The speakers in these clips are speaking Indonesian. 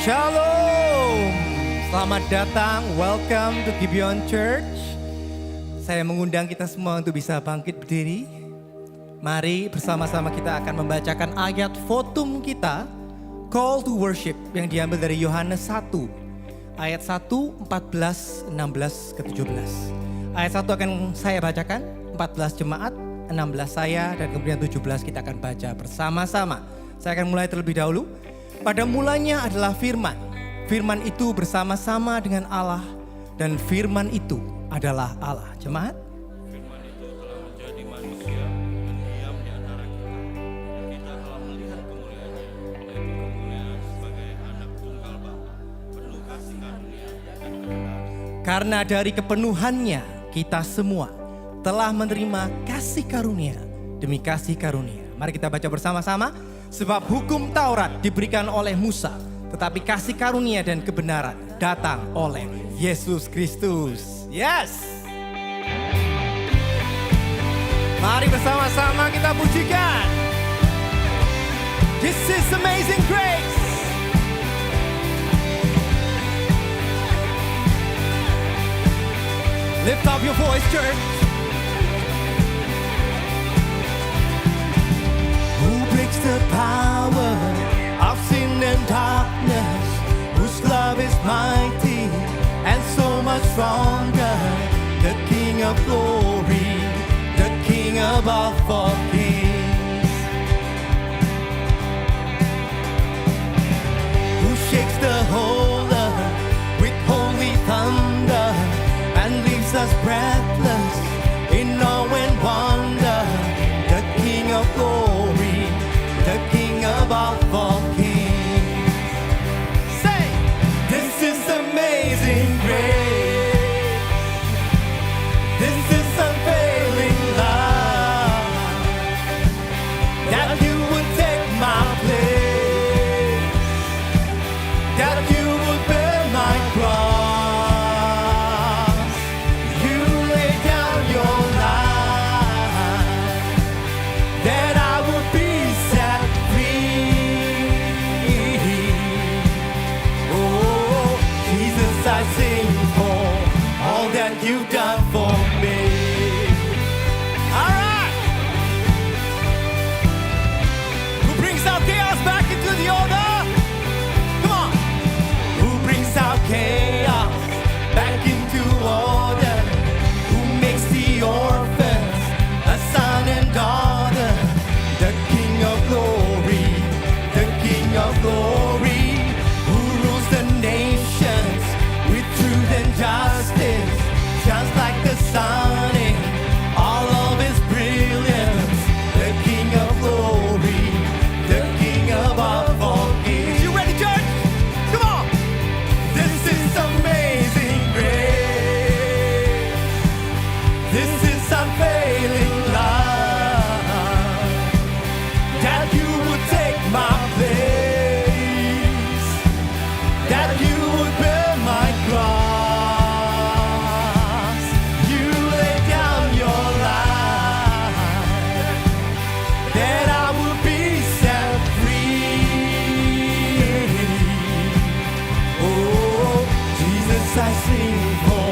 Shalom, selamat datang, welcome to Gibeon Church. Saya mengundang kita semua untuk bisa bangkit berdiri. Mari bersama-sama kita akan membacakan ayat fotum kita, Call to Worship, yang diambil dari Yohanes 1, ayat 1, 14, 16 ke 17. Ayat 1 akan saya bacakan, 14 jemaat, 16 saya, dan kemudian 17 kita akan baca bersama-sama. Saya akan mulai terlebih dahulu. Pada mulanya adalah firman. Firman itu bersama-sama dengan Allah, dan firman itu adalah Allah. Jemaat? Firman itu telah menjadi manusia dan diam di antara kita. Kita telah melihat kemuliaannya, yaitu kemuliaan sebagai anak tunggal Bapa, penuh kasih karunia dan kebenaran. Karena dari kepenuhannya kita semua telah menerima kasih karunia demi kasih karunia. Mari kita baca bersama-sama. Sebab hukum Taurat diberikan oleh Musa, tetapi kasih karunia dan kebenaran datang oleh Yesus Kristus. Yes. Mari bersama-sama kita pujikan. This is amazing grace. Lift up your voice, church. Who breaks the power of sin and darkness, whose love is mighty and so much stronger, the King of glory, the King above all kings, who shakes the whole earth with holy thunder and leaves us breathless in awe and wonder, the King of glory, the King above all kings. Say, this is amazing grace. This is unfailing love, that you would take my place, that you would bear my cross. You lay down your life, that I would be set free. Oh, Jesus, I sing for all that you've done for me. All right. Who brings out chaos back into the order? Come on. Who brings out chaos back into order? Who makes the orphans a son and daughter? The King of glory, the King of glory, who rules the nations with truth and justice, shines like the sun in all of his brilliance. The King of glory, the King above all kings. You ready, church? Come on! This is amazing grace. This is unfailing love, that you would take my place, that you would bear my cross. You lay down your life, that I would be set free. Oh, Jesus, I sing for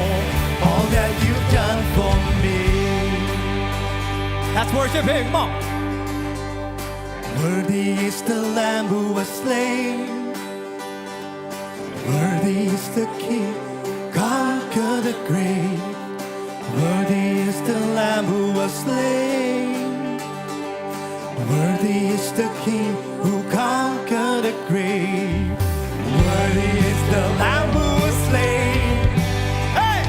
all that you've done for me. Let's worship him, come on. Worthy is the Lamb who was slain. Worthy is the King, conquer the grave. Worthy is the Lamb who was slain. Worthy is the King who conquered the grave. Worthy is the Lamb who was slain. Hey!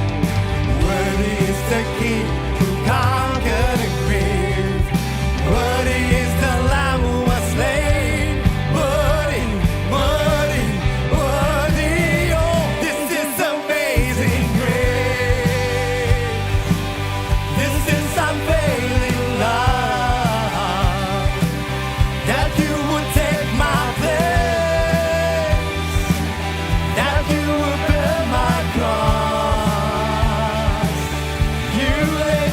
Worthy is the King who conquered the grave. Worthy is the Lamb who was slain. Worthy, worthy, worthy. Oh, this is amazing grace. This is unfailing love, that you would take my place, that you would bear my cross. You lay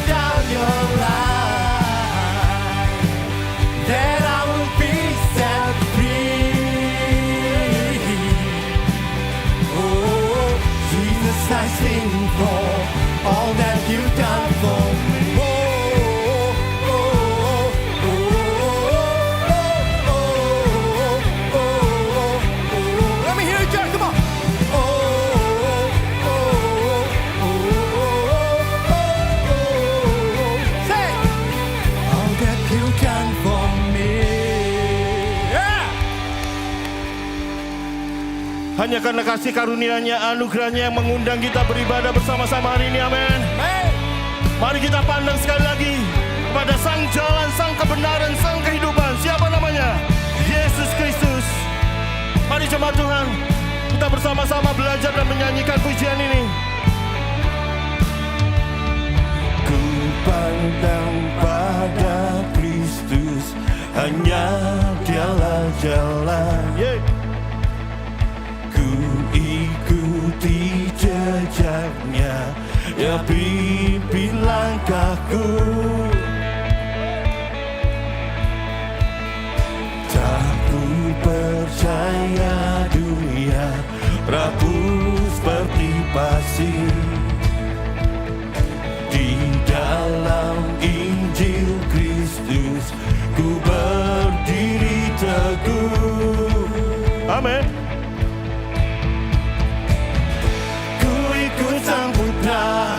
that you've done for me. Oh, oh, oh, oh, oh, oh, oh, oh. Let me hear you, church. Come on. Oh, oh, oh, oh, oh. Say, all that you've done for me. Yeah. Hanya karena kasih karunia-Nya, anugerah-Nya yang mengundang kita beribadah bersama-sama hari ini, amin. Hey. Mari kita pandang sekali lagi pada Sang Jalan, Sang Kebenaran, Sang Kehidupan. Siapa namanya? Yesus Kristus. Mari jemaat Tuhan, kita bersama-sama belajar dan menyanyikan pujian ini. Ku pandang pada Kristus, hanya Dialah jalan. Yeah. Ku ikuti jejaknya, ya pimpin langkahku. Tak ku percaya dunia rapuh seperti pasir. Di dalam Injil Kristus ku berdiri teguh. Amin. Ku ikut Sang Putra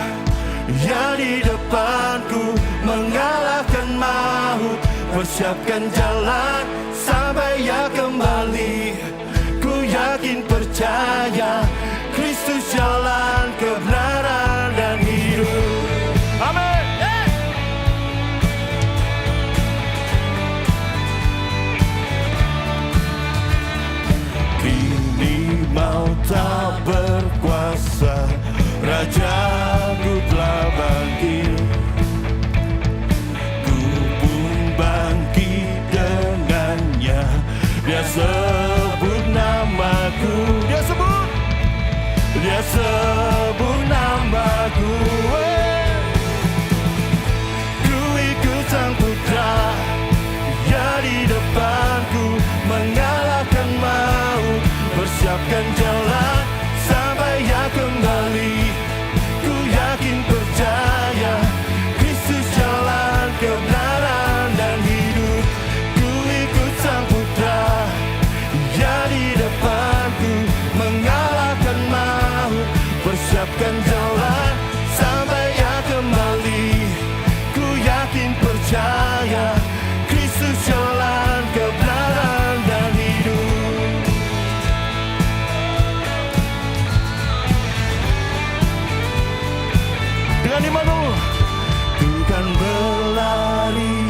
yang di depanku, mengalahkan maut, persiapkan jalan sampai Ia kembali. Ku yakin percaya Kristus jalan kebenaran dan hidup. Amin. Kini maut tak berkuasa, Rajaku telah bangkit. Ku pun bangkit dengannya, Dia sebut namaku. Dia sebut. Dia sebut namaku. Ku ikut Sang Putra yang di depanku, mengalahkan maut, persiapkan jalan sampai Ia kembali. Ku yakin percaya Kristus jalan kebenaran dan hidup. Ku ikut Sang Putra yang di depanku, mengalahkan maut, persiapkan jalan sampai Ia kembali. Ku yakin percaya Kristus jalan kebenaran dan hidup. Dengan imanmu. Ku kan berlari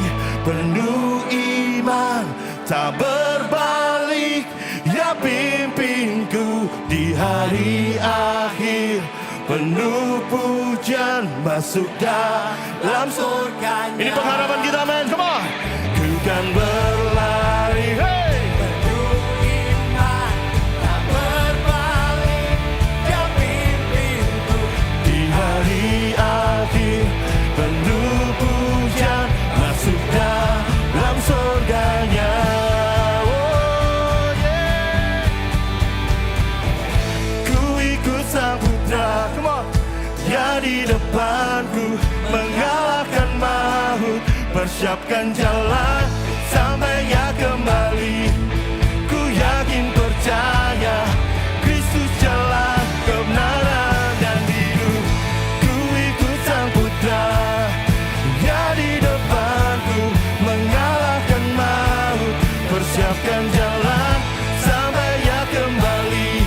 penuh iman, tak berbalik. Ya pimpinku di hari akhir, penuh pujian masuk dalam surga. Ini pengharapan kita, amin. Come on. Ku kan berlari, hey, penuh iman, tak berbalik. Ya pimpinku di hari akhir, penuh pujian masuk dalam surganya. Oh, yeah. Ku ikut Sang Putra, come on, yang di depanku, mengalahkan maut, persiapkan jalan sampai Ia kembali. Ku yakin percaya Kristus jalan kebenaran dan hidup. Ku ikut Sang Putra yang di depanku, mengalahkan maut, persiapkan jalan sampai Ia kembali.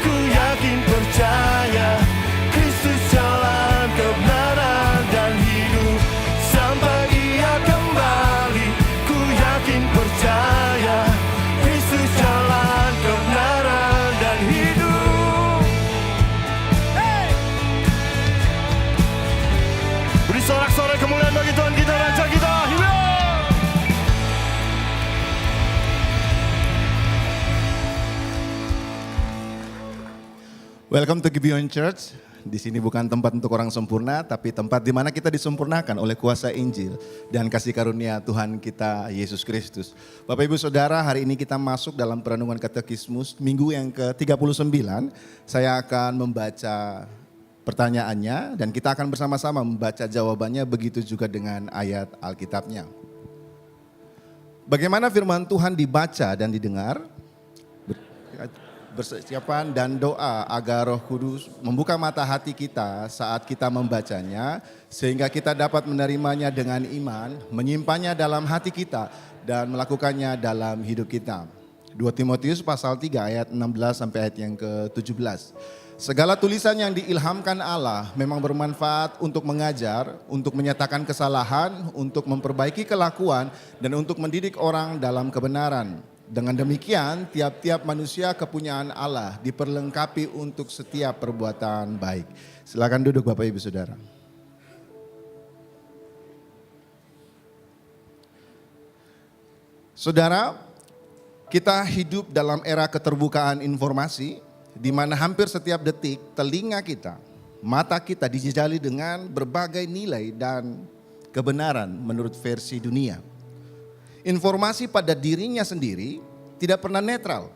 Ku yakin percaya Kristus jalan kebenaran dan hidup sampai Ia kembali. Ku yakin percaya Kristus jalan kebenaran dan hidup. Hey! Beri sorak-sorai kemuliaan bagi Tuhan kita, Raja kita. Hidup. Welcome to Gibeon Church. Di sini bukan tempat untuk orang sempurna, tapi tempat di mana kita disempurnakan oleh kuasa Injil dan kasih karunia Tuhan kita Yesus Kristus. Bapak Ibu Saudara, hari ini kita masuk dalam perenungan katekismus minggu yang ke-39. Saya akan membaca pertanyaannya dan kita akan bersama-sama membaca jawabannya, begitu juga dengan ayat Alkitabnya. Bagaimana firman Tuhan dibaca dan didengar? Persiapan dan doa agar Roh Kudus membuka mata hati kita saat kita membacanya, sehingga kita dapat menerimanya dengan iman, menyimpannya dalam hati kita dan melakukannya dalam hidup kita. 2 Timotius pasal 3 ayat 16 sampai ayat yang ke-17. Segala tulisan yang diilhamkan Allah memang bermanfaat untuk mengajar, untuk menyatakan kesalahan, untuk memperbaiki kelakuan, dan untuk mendidik orang dalam kebenaran. Dengan demikian, tiap-tiap manusia kepunyaan Allah diperlengkapi untuk setiap perbuatan baik. Silakan duduk Bapak Ibu Saudara. Saudara, kita hidup dalam era keterbukaan informasi, di mana hampir setiap detik telinga kita, mata kita dijejali dengan berbagai nilai dan kebenaran menurut versi dunia. Informasi pada dirinya sendiri tidak pernah netral.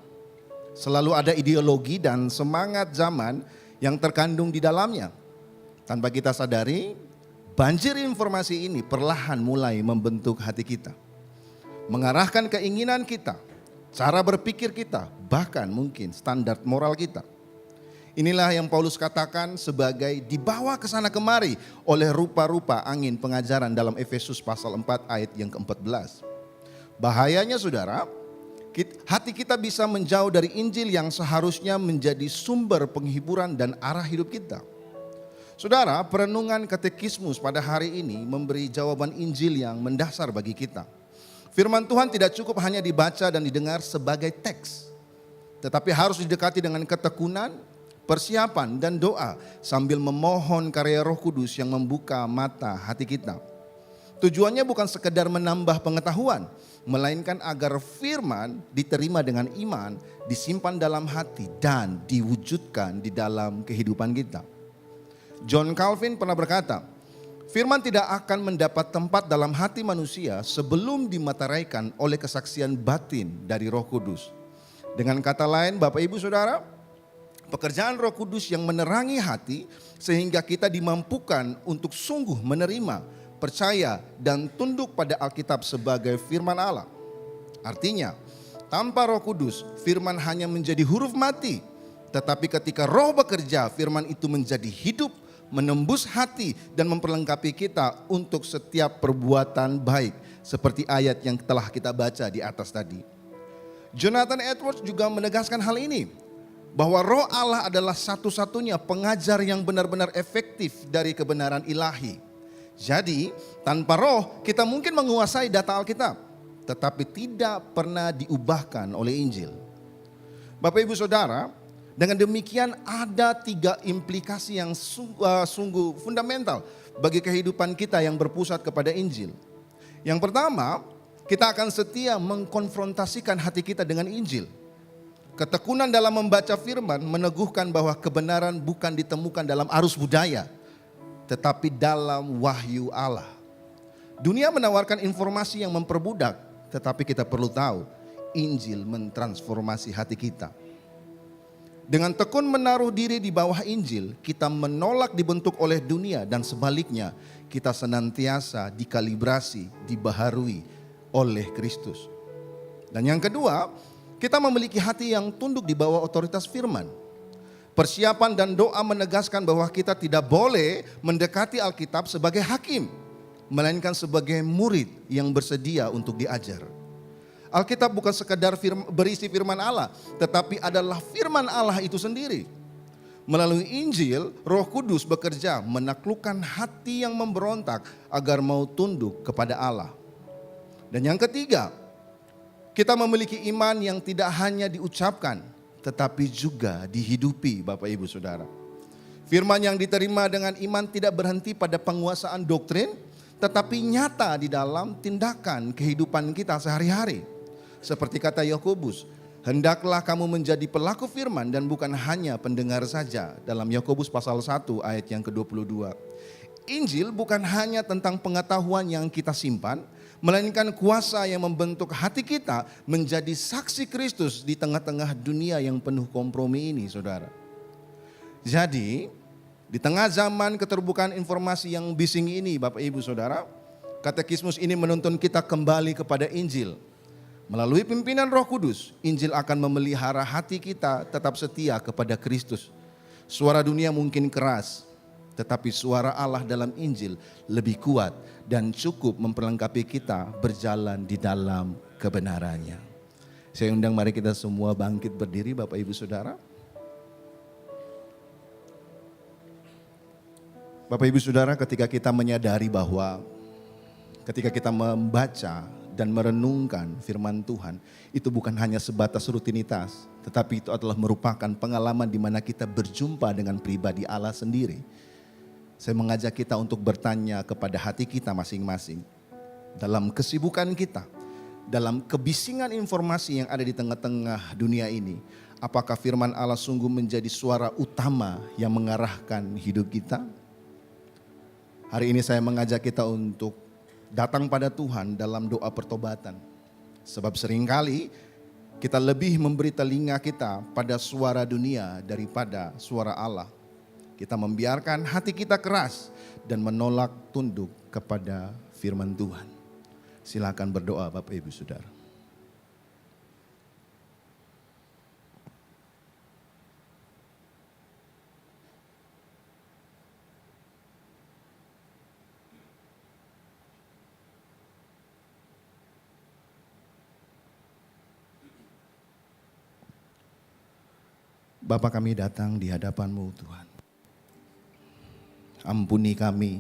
Selalu ada ideologi dan semangat zaman yang terkandung di dalamnya. Tanpa kita sadari, banjir informasi ini perlahan mulai membentuk hati kita. Mengarahkan keinginan kita, cara berpikir kita, bahkan mungkin standar moral kita. Inilah yang Paulus katakan sebagai dibawa ke sana kemari oleh rupa-rupa angin pengajaran dalam Efesus pasal 4 ayat yang ke-14. Bahayanya saudara, hati kita bisa menjauh dari Injil yang seharusnya menjadi sumber penghiburan dan arah hidup kita. Saudara, perenungan katekismus pada hari ini memberi jawaban Injil yang mendasar bagi kita. Firman Tuhan tidak cukup hanya dibaca dan didengar sebagai teks, tetapi harus didekati dengan ketekunan, persiapan dan doa sambil memohon karya Roh Kudus yang membuka mata hati kita. Tujuannya bukan sekedar menambah pengetahuan, melainkan agar firman diterima dengan iman, disimpan dalam hati dan diwujudkan di dalam kehidupan kita. John Calvin pernah berkata, firman tidak akan mendapat tempat dalam hati manusia sebelum dimateraikan oleh kesaksian batin dari Roh Kudus. Dengan kata lain, Bapak Ibu Saudara, pekerjaan Roh Kudus yang menerangi hati sehingga kita dimampukan untuk sungguh menerima, percaya dan tunduk pada Alkitab sebagai firman Allah. Artinya, tanpa Roh Kudus, firman hanya menjadi huruf mati. Tetapi ketika Roh bekerja, firman itu menjadi hidup, menembus hati dan memperlengkapi kita untuk setiap perbuatan baik. Seperti ayat yang telah kita baca di atas tadi. Jonathan Edwards juga menegaskan hal ini, bahwa Roh Allah adalah satu-satunya pengajar yang benar-benar efektif dari kebenaran ilahi. Jadi tanpa Roh kita mungkin menguasai data Alkitab, tetapi tidak pernah diubahkan oleh Injil. Bapak Ibu Saudara, dengan demikian ada 3 implikasi yang sungguh fundamental bagi kehidupan kita yang berpusat kepada Injil. Yang pertama, kita akan setia mengkonfrontasikan hati kita dengan Injil. Ketekunan dalam membaca firman meneguhkan bahwa kebenaran bukan ditemukan dalam arus budaya, tetapi dalam wahyu Allah. Dunia menawarkan informasi yang memperbudak, tetapi kita perlu tahu, Injil mentransformasi hati kita. Dengan tekun menaruh diri di bawah Injil, kita menolak dibentuk oleh dunia dan sebaliknya, kita senantiasa dikalibrasi, dibaharui oleh Kristus. Dan yang kedua, kita memiliki hati yang tunduk di bawah otoritas firman. Persiapan dan doa menegaskan bahwa kita tidak boleh mendekati Alkitab sebagai hakim, melainkan sebagai murid yang bersedia untuk diajar. Alkitab bukan sekadar berisi firman Allah, tetapi adalah firman Allah itu sendiri. Melalui Injil, Roh Kudus bekerja menaklukkan hati yang memberontak agar mau tunduk kepada Allah. Dan yang ketiga, kita memiliki iman yang tidak hanya diucapkan, tetapi juga dihidupi Bapak Ibu Saudara. Firman yang diterima dengan iman tidak berhenti pada penguasaan doktrin, tetapi nyata di dalam tindakan kehidupan kita sehari-hari. Seperti kata Yakobus, hendaklah kamu menjadi pelaku firman dan bukan hanya pendengar saja. Dalam Yakobus pasal 1 ayat yang ke-22. Injil bukan hanya tentang pengetahuan yang kita simpan, melainkan kuasa yang membentuk hati kita menjadi saksi Kristus di tengah-tengah dunia yang penuh kompromi ini, saudara. Jadi, Di tengah zaman keterbukaan informasi yang bising ini, Bapak Ibu Saudara, katekismus ini menuntun kita kembali kepada Injil. Melalui pimpinan Roh Kudus, Injil akan memelihara hati kita tetap setia kepada Kristus. Suara dunia mungkin keras, tetapi suara Allah dalam Injil lebih kuat dan cukup memperlengkapi kita berjalan di dalam kebenarannya. Saya undang mari kita semua bangkit berdiri, Bapak Ibu Saudara. Bapak Ibu Saudara, ketika kita menyadari bahwa ketika kita membaca dan merenungkan firman Tuhan, itu bukan hanya sebatas rutinitas, tetapi itu adalah merupakan pengalaman di mana kita berjumpa dengan pribadi Allah sendiri. Saya mengajak kita untuk bertanya kepada hati kita masing-masing. Dalam kesibukan kita, dalam kebisingan informasi yang ada di tengah-tengah dunia ini, apakah firman Allah sungguh menjadi suara utama yang mengarahkan hidup kita? Hari ini saya mengajak kita untuk datang pada Tuhan dalam doa pertobatan. Sebab seringkali kita lebih memberi telinga kita pada suara dunia daripada suara Allah. Kita membiarkan hati kita keras dan menolak tunduk kepada firman Tuhan. Silakan berdoa Bapak Ibu Saudara. Bapa, kami datang di hadapan-Mu Tuhan. Ampuni kami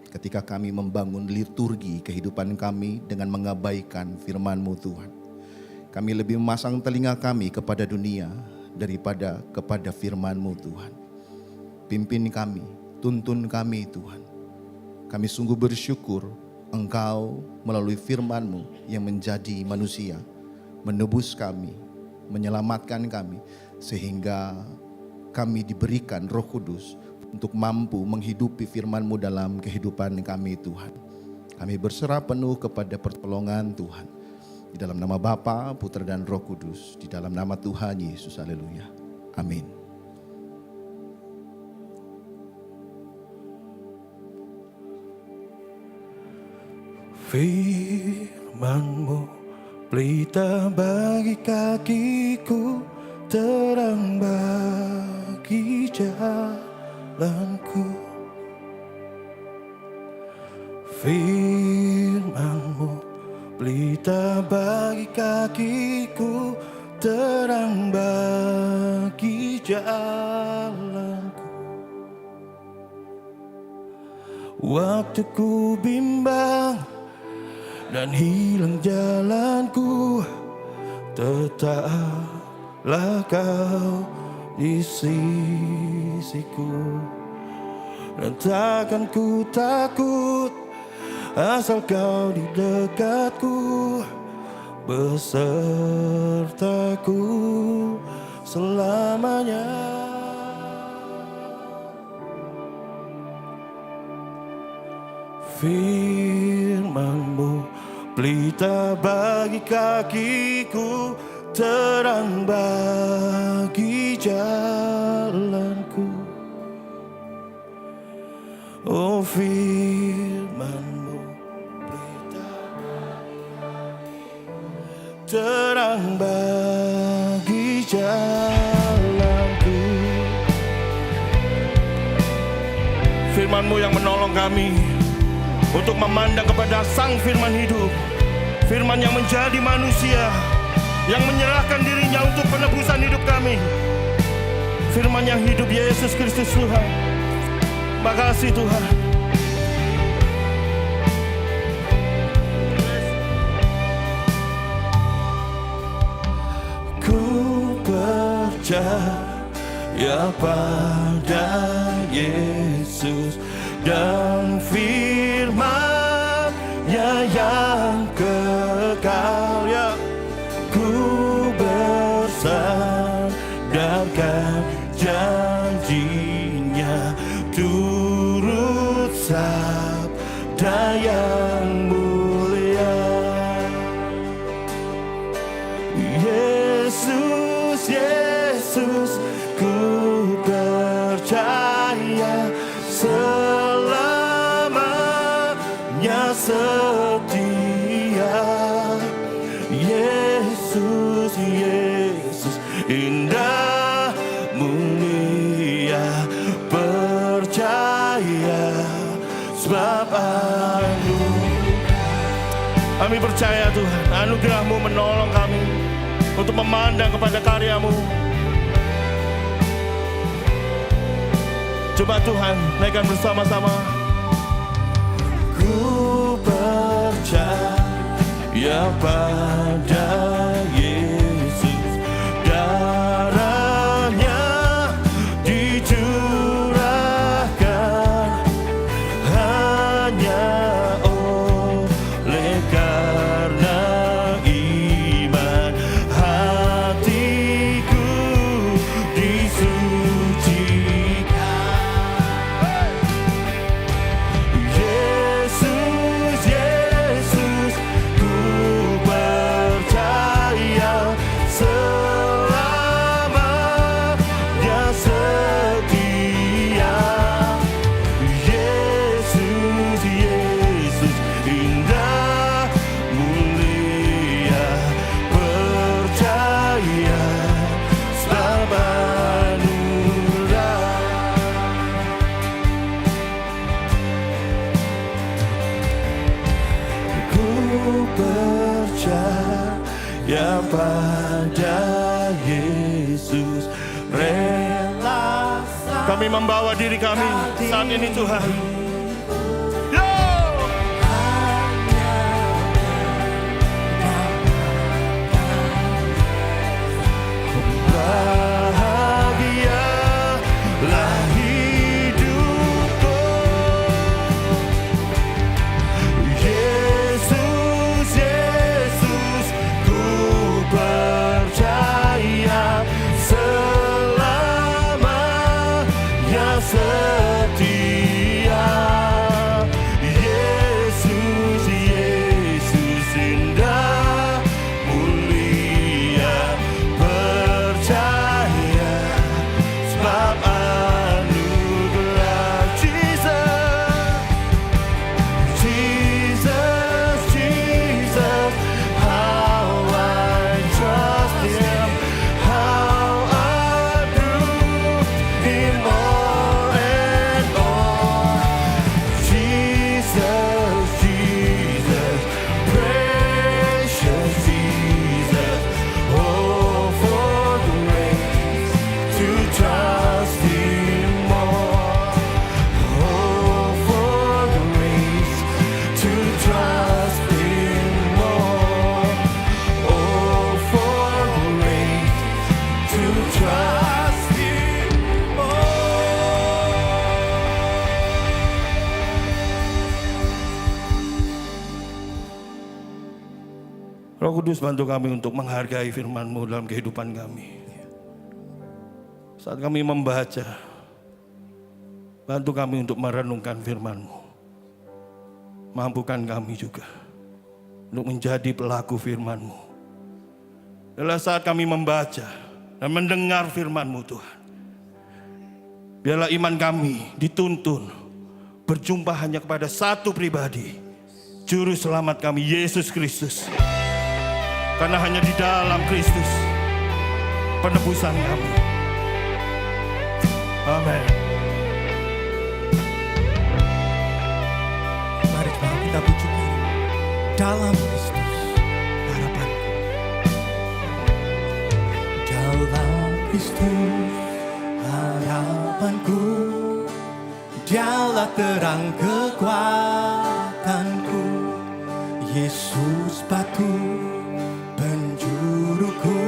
ketika kami membangun liturgi kehidupan kami dengan mengabaikan firman-Mu Tuhan. Kami lebih memasang telinga kami kepada dunia daripada kepada firman-Mu Tuhan. Pimpin kami, tuntun kami Tuhan. Kami sungguh bersyukur Engkau melalui firman-Mu yang menjadi manusia, menebus kami, menyelamatkan kami, sehingga kami diberikan Roh Kudus untuk mampu menghidupi firman-Mu dalam kehidupan kami Tuhan. Kami berserah penuh kepada pertolongan Tuhan. Di dalam nama Bapa, Putra dan Roh Kudus, di dalam nama Tuhan Yesus, haleluya. Amin. Firman-Mu pelita bagi kakiku, terang bagi jalanku. Firman-Mu pelita bagi kakiku, terang bagi jalanku. Waktu ku bimbang dan hilang jalanku, tetaplah Kau di sisiku. Dan takkan ku takut asal Kau di dekatku, besertaku selamanya. Firman-Mu pelita bagi kakiku, terang bagi jalanku. Oh, firman-Mu pelita bagi kakiku, terang bagi jalanku. Firman-Mu yang menolong kami untuk memandang kepada Sang Firman hidup, Firman yang menjadi manusia, yang menyerahkan dirinya untuk penebusan hidup kami. Firman yang hidup, Yesus Kristus Tuhan. Makasih Tuhan. Ku percaya pada Yesus dan firman-Nya yang kekal, ya. Ku bersandarkan janji-Nya, turut sabda yang mulia. Yesus, Yesus, ku percaya selamanya setia. Yesus, Yesus, indah, mulia, percaya, sebab kami percaya Tuhan, anugerah-Mu menolong kami untuk memandang kepada karya-Mu. Coba Tuhan, naikkan bersama-sama. Ku percaya pada Yesus, darah-Nya dicurahkan hanya oleh karena iman, hatiku disucikan. Yesus, Yesus, ku percaya selamanya setia. Yesus, Yesus, indah, mulia, percaya, sebab anugerah. Ku percaya pada Yesus, rela. Kami membawa diri kami saat ini Tuhan. Yo! Bahagialah hidupku. Yesus, Yesus, ku percaya selamanya setia. Yesus, Yesus, indah, mulia, percaya, sebab anugerah. Jesus, Jesus, Jesus, how I trust Him, how I prove Him more and more. Jesus, Jesus, precious Jesus, oh, for grace to trust Him more. Oh, for grace to trust Him more. Oh, for grace to trust Him more. Roh Kudus, bantu kami untuk menghargai firman-Mu dalam kehidupan kami. Saat kami membaca, bantu kami untuk merenungkan firman-Mu. Mampukan kami juga untuk menjadi pelaku firman-Mu. Adalah saat kami membaca dan mendengar firman-Mu Tuhan. Biarlah iman kami dituntun berjumpa hanya kepada satu pribadi, Juru Selamat kami, Yesus Kristus. Karena hanya di dalam Kristus penebusan kami. Amin. Mari coba kita pujikan dalam Kristus harapanku. Dalam Kristus harapanku, Dialah terang kekuatanku. Yesus batu penjuruku,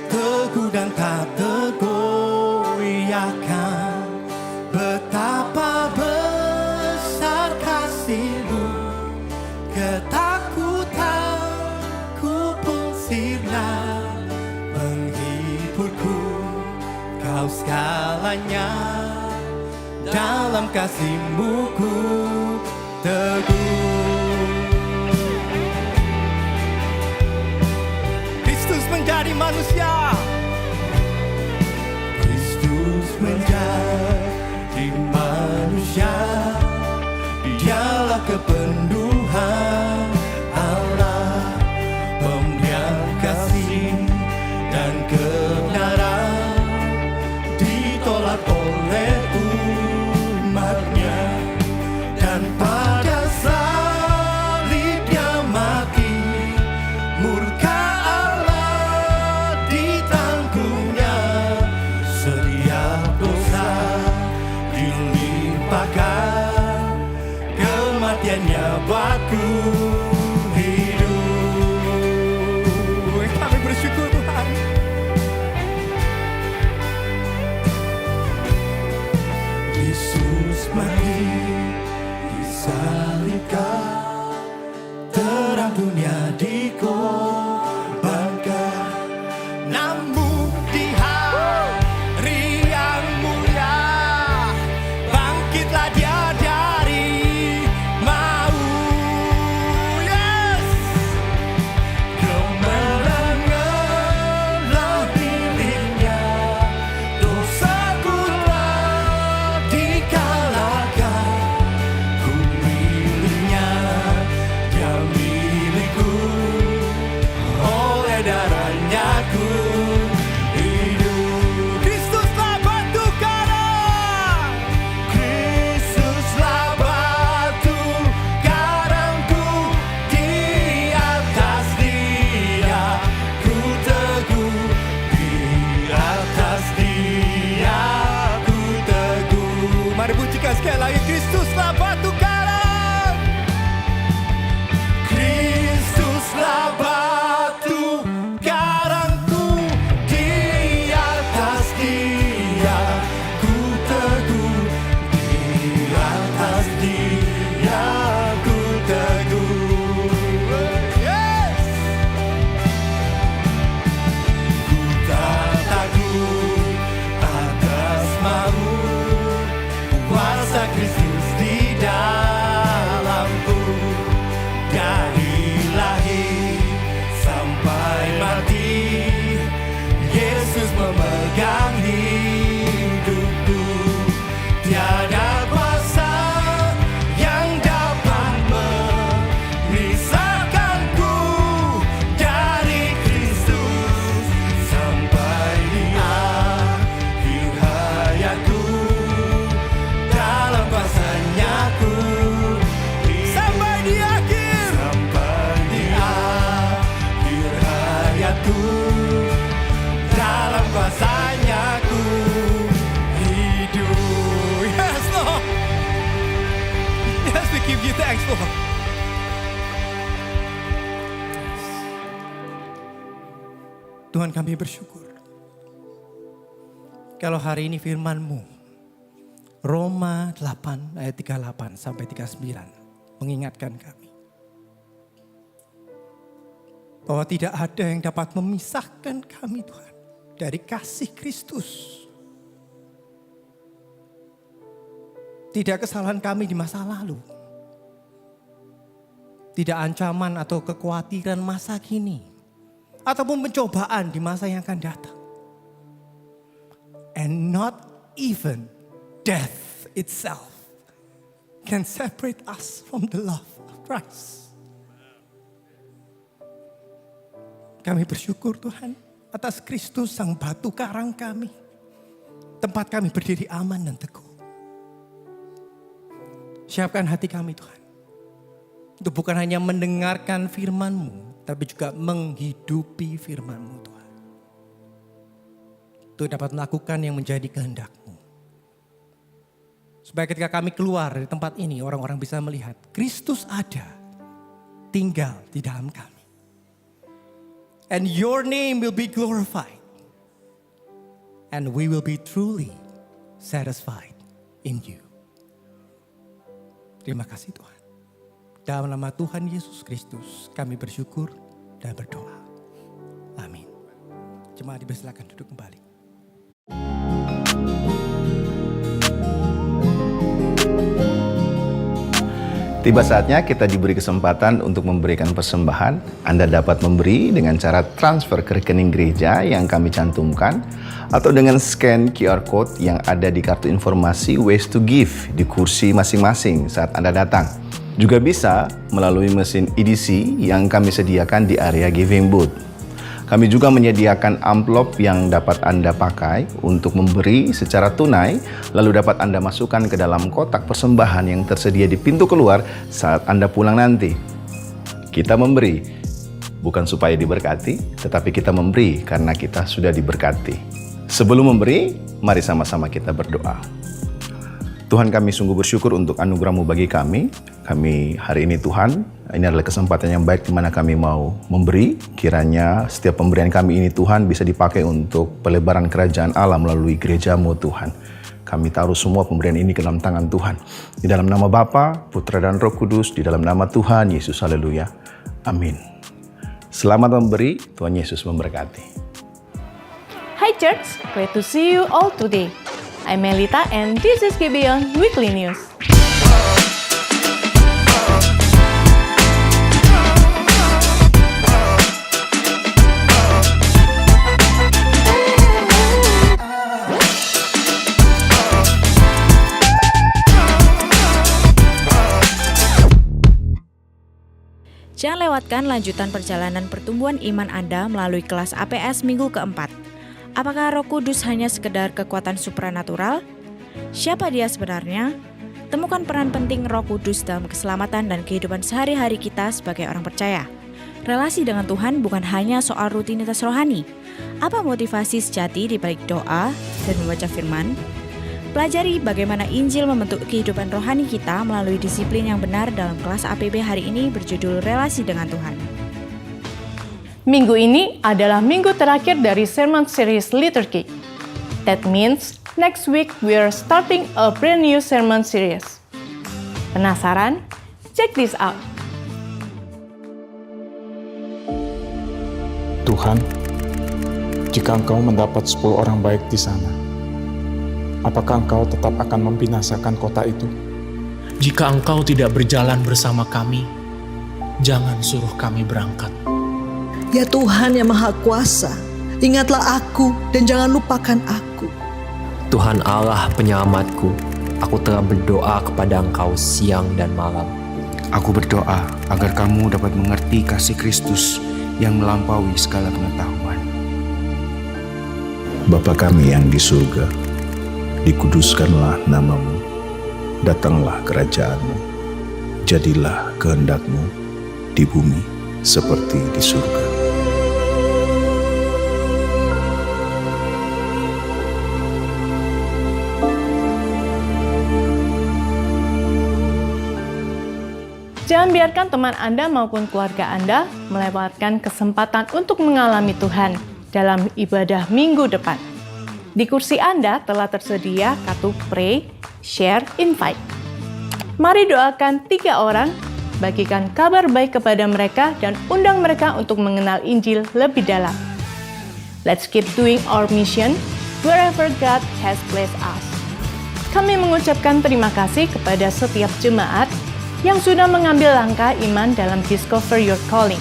teguh dan tak tergoyahkan. Betapa besar kasih-Mu, ketakutanku pun sirna. Menghiburku Kau segalanya, dalam kasih-Mu ku teguh. Kristus menjadi manusia, Kristus menjadi manusia. Dialah kepenuhan Allah, pemberian kasih dan kebenaran ditolak oleh umatnya, dan pada salib Dia mati, murka Allah ditanggungnya, setiap dosa dilimpahkan, kematiannya buatku hidup. Kami bersyukur Tuhan. Yesus mati disalibkan, terang dunia dikorbankan, namun di hari yang mulia bangkitlah Dia dari maut. Yes, kemenanganlah miliknya, dosaku telah dikalahkan, ku miliknya, Dia milikku, oleh darahnya ku hidup. Kristuslah batu karang, Kristuslah batu karangku, di atas Dia ku teguh, di atas Dia ku teguh. Mari bunyikan sekali lagi, Kristuslah batu karang, Kristuslah batu karangku, di atas Dia ku teguh, di atas Dia ku teguh. Yes, ku tak takut atas maut, kuasa Kristus di dalamku, dari lahir sampai mati, Yesus memegang hidupku. Tiada kuasa yang dapat memisahkanku dari Kristus, sampai di akhir hayatku, dalam kuasa-Nya ku hidup. Sampai di akhir hayatku, dalam kuasa-Nya ku hidup. Yes, Lord. Yes, we give you thanks, Lord. Tuhan, kami bersyukur kalau hari ini firman-Mu, Roma 8 ayat 38 sampai 39, mengingatkan kami bahwa tidak ada yang dapat memisahkan kami, Tuhan, dari kasih Kristus. Tidak kesalahan kami di masa lalu, tidak ancaman atau kekhawatiran masa kini, ataupun pencobaan di masa yang akan datang. And not even death itself can separate us from the love of Christ. Kami bersyukur Tuhan atas Kristus sang batu karang kami, tempat kami berdiri aman dan teguh. Siapkan hati kami Tuhan, untuk bukan hanya mendengarkan firman-Mu, tapi juga menghidupi firman-Mu Tuhan. Untuk dapat melakukan yang menjadi kehendak-Mu. Supaya ketika kami keluar dari tempat ini, orang-orang bisa melihat Kristus ada, tinggal di dalam kami. And your name will be glorified. And we will be truly satisfied in you. Terima kasih Tuhan. Dalam nama Tuhan Yesus Kristus kami bersyukur dan berdoa. Amin. Jemaat dipersilakan duduk kembali. Tiba saatnya kita diberi kesempatan untuk memberikan persembahan. Anda dapat memberi dengan cara transfer ke rekening gereja yang kami cantumkan, atau dengan scan QR Code yang ada di kartu informasi Ways to Give di kursi masing-masing saat Anda datang. Juga bisa melalui mesin EDC yang kami sediakan di area giving booth. Kami juga menyediakan amplop yang dapat Anda pakai untuk memberi secara tunai, lalu dapat Anda masukkan ke dalam kotak persembahan yang tersedia di pintu keluar saat Anda pulang nanti. Kita memberi, bukan supaya diberkati, tetapi kita memberi karena kita sudah diberkati. Sebelum memberi, mari sama-sama kita berdoa. Tuhan, kami sungguh bersyukur untuk anugerah-Mu bagi kami. Kami hari ini Tuhan, ini adalah kesempatan yang baik di mana kami mau memberi. Kiranya setiap pemberian kami ini Tuhan bisa dipakai untuk pelebaran kerajaan Allah melalui gereja-Mu Tuhan. Kami taruh semua pemberian ini ke dalam tangan Tuhan. Di dalam nama Bapa, Putra dan Roh Kudus, di dalam nama Tuhan Yesus, haleluya. Amin. Selamat memberi, Tuhan Yesus memberkati. Hi Church, great to see you all today. I'm Melita and this is Gibeon Weekly News. Jangan lewatkan lanjutan perjalanan pertumbuhan iman Anda melalui kelas APS minggu keempat. Apakah Roh Kudus hanya sekedar kekuatan supranatural? Siapa Dia sebenarnya? Temukan peran penting Roh Kudus dalam keselamatan dan kehidupan sehari-hari kita sebagai orang percaya. Relasi dengan Tuhan bukan hanya soal rutinitas rohani. Apa motivasi sejati di balik doa dan membaca firman? Pelajari bagaimana Injil membentuk kehidupan rohani kita melalui disiplin yang benar dalam kelas APB hari ini berjudul Relasi dengan Tuhan. Minggu ini adalah minggu terakhir dari Sermon Series Liturgy. That means next week we are starting a brand new sermon series. Penasaran? Check this out. Tuhan, jika Engkau mendapat 10 orang baik di sana, apakah Engkau tetap akan membinasakan kota itu? Jika Engkau tidak berjalan bersama kami, jangan suruh kami berangkat. Ya Tuhan yang Maha Kuasa, ingatlah aku dan jangan lupakan aku. Tuhan Allah penyelamatku, aku telah berdoa kepada Engkau siang dan malam. Aku berdoa agar kamu dapat mengerti kasih Kristus yang melampaui segala pengetahuan. Bapa kami yang di surga, dikuduskanlah nama-Mu, datanglah kerajaan-Mu, jadilah kehendak-Mu di bumi seperti di surga. Jangan biarkan teman Anda maupun keluarga Anda melewatkan kesempatan untuk mengalami Tuhan dalam ibadah minggu depan. Di kursi Anda telah tersedia kartu pray, share, invite. Mari doakan 3 orang, bagikan kabar baik kepada mereka dan undang mereka untuk mengenal Injil lebih dalam. Let's keep doing our mission wherever God has placed us. Kami mengucapkan terima kasih kepada setiap jemaat yang sudah mengambil langkah iman dalam Discover Your Calling.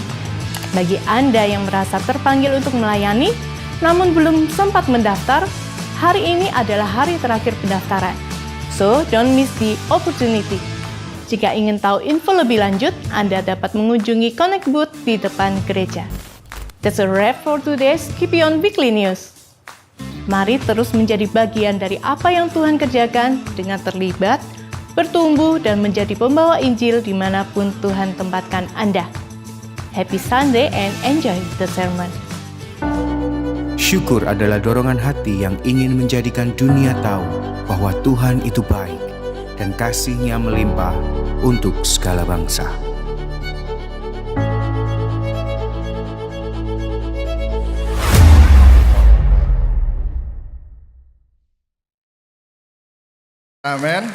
Bagi Anda yang merasa terpanggil untuk melayani, namun belum sempat mendaftar, hari ini adalah hari terakhir pendaftaran. So, don't miss the opportunity. Jika ingin tahu info lebih lanjut, Anda dapat mengunjungi Connect Booth di depan gereja. That's a wrap for today's Gibeon Weekly News. Mari terus menjadi bagian dari apa yang Tuhan kerjakan dengan terlibat, bertumbuh, dan menjadi pembawa Injil dimanapun Tuhan tempatkan Anda. Happy Sunday and enjoy the sermon. Syukur adalah dorongan hati yang ingin menjadikan dunia tahu bahwa Tuhan itu baik dan kasih-Nya melimpah untuk segala bangsa. Amin.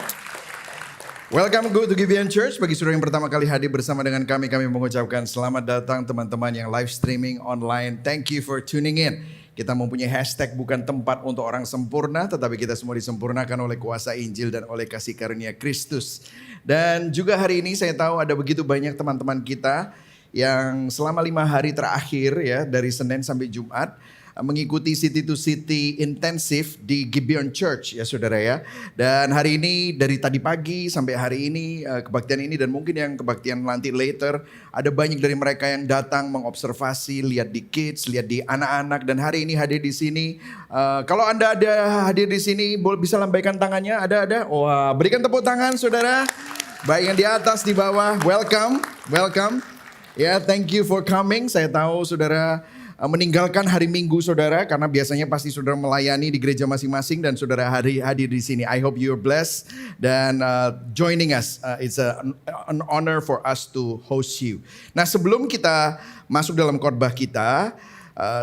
Welcome go to Gibeon Church. Bagi saudara yang pertama kali hadir bersama dengan kami mengucapkan selamat datang teman-teman yang live streaming online. Thank you for tuning in. Kita mempunyai hashtag bukan tempat untuk orang sempurna, tetapi kita semua disempurnakan oleh kuasa Injil dan oleh kasih karunia Kristus. Dan juga hari ini saya tahu ada begitu banyak teman-teman kita yang selama 5 hari terakhir ya, dari Senin sampai Jumat, mengikuti City to City intensif di Gibeon Church ya saudara ya. Dan hari ini dari tadi pagi sampai hari ini kebaktian ini dan mungkin yang kebaktian nanti later, ada banyak dari mereka yang datang mengobservasi, lihat di kids, lihat di anak-anak, dan hari ini hadir di sini. Kalau Anda ada hadir di sini, bisa lambaikan tangannya. Ada. Wah, berikan tepuk tangan saudara. Baik yang di atas, di bawah, welcome. Ya, thank you for coming. Saya tahu saudara meninggalkan hari Minggu saudara, karena biasanya pasti saudara melayani di gereja masing-masing dan saudara hadir di sini. I hope you're blessed dan joining us. It's an honor for us to host you. Nah, sebelum kita masuk dalam khotbah kita,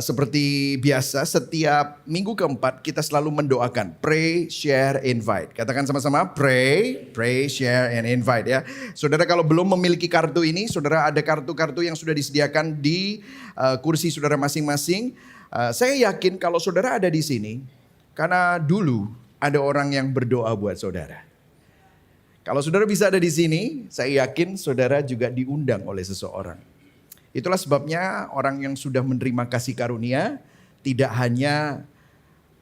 seperti biasa setiap minggu keempat kita selalu mendoakan, pray, share, invite. Katakan sama-sama, pray, share, and invite ya. Saudara kalau belum memiliki kartu ini, saudara ada kartu-kartu yang sudah disediakan di kursi saudara masing-masing. Saya yakin kalau saudara ada di sini, karena dulu ada orang yang berdoa buat saudara. Kalau saudara bisa ada di sini, saya yakin saudara juga diundang oleh seseorang. Itulah sebabnya orang yang sudah menerima kasih karunia tidak hanya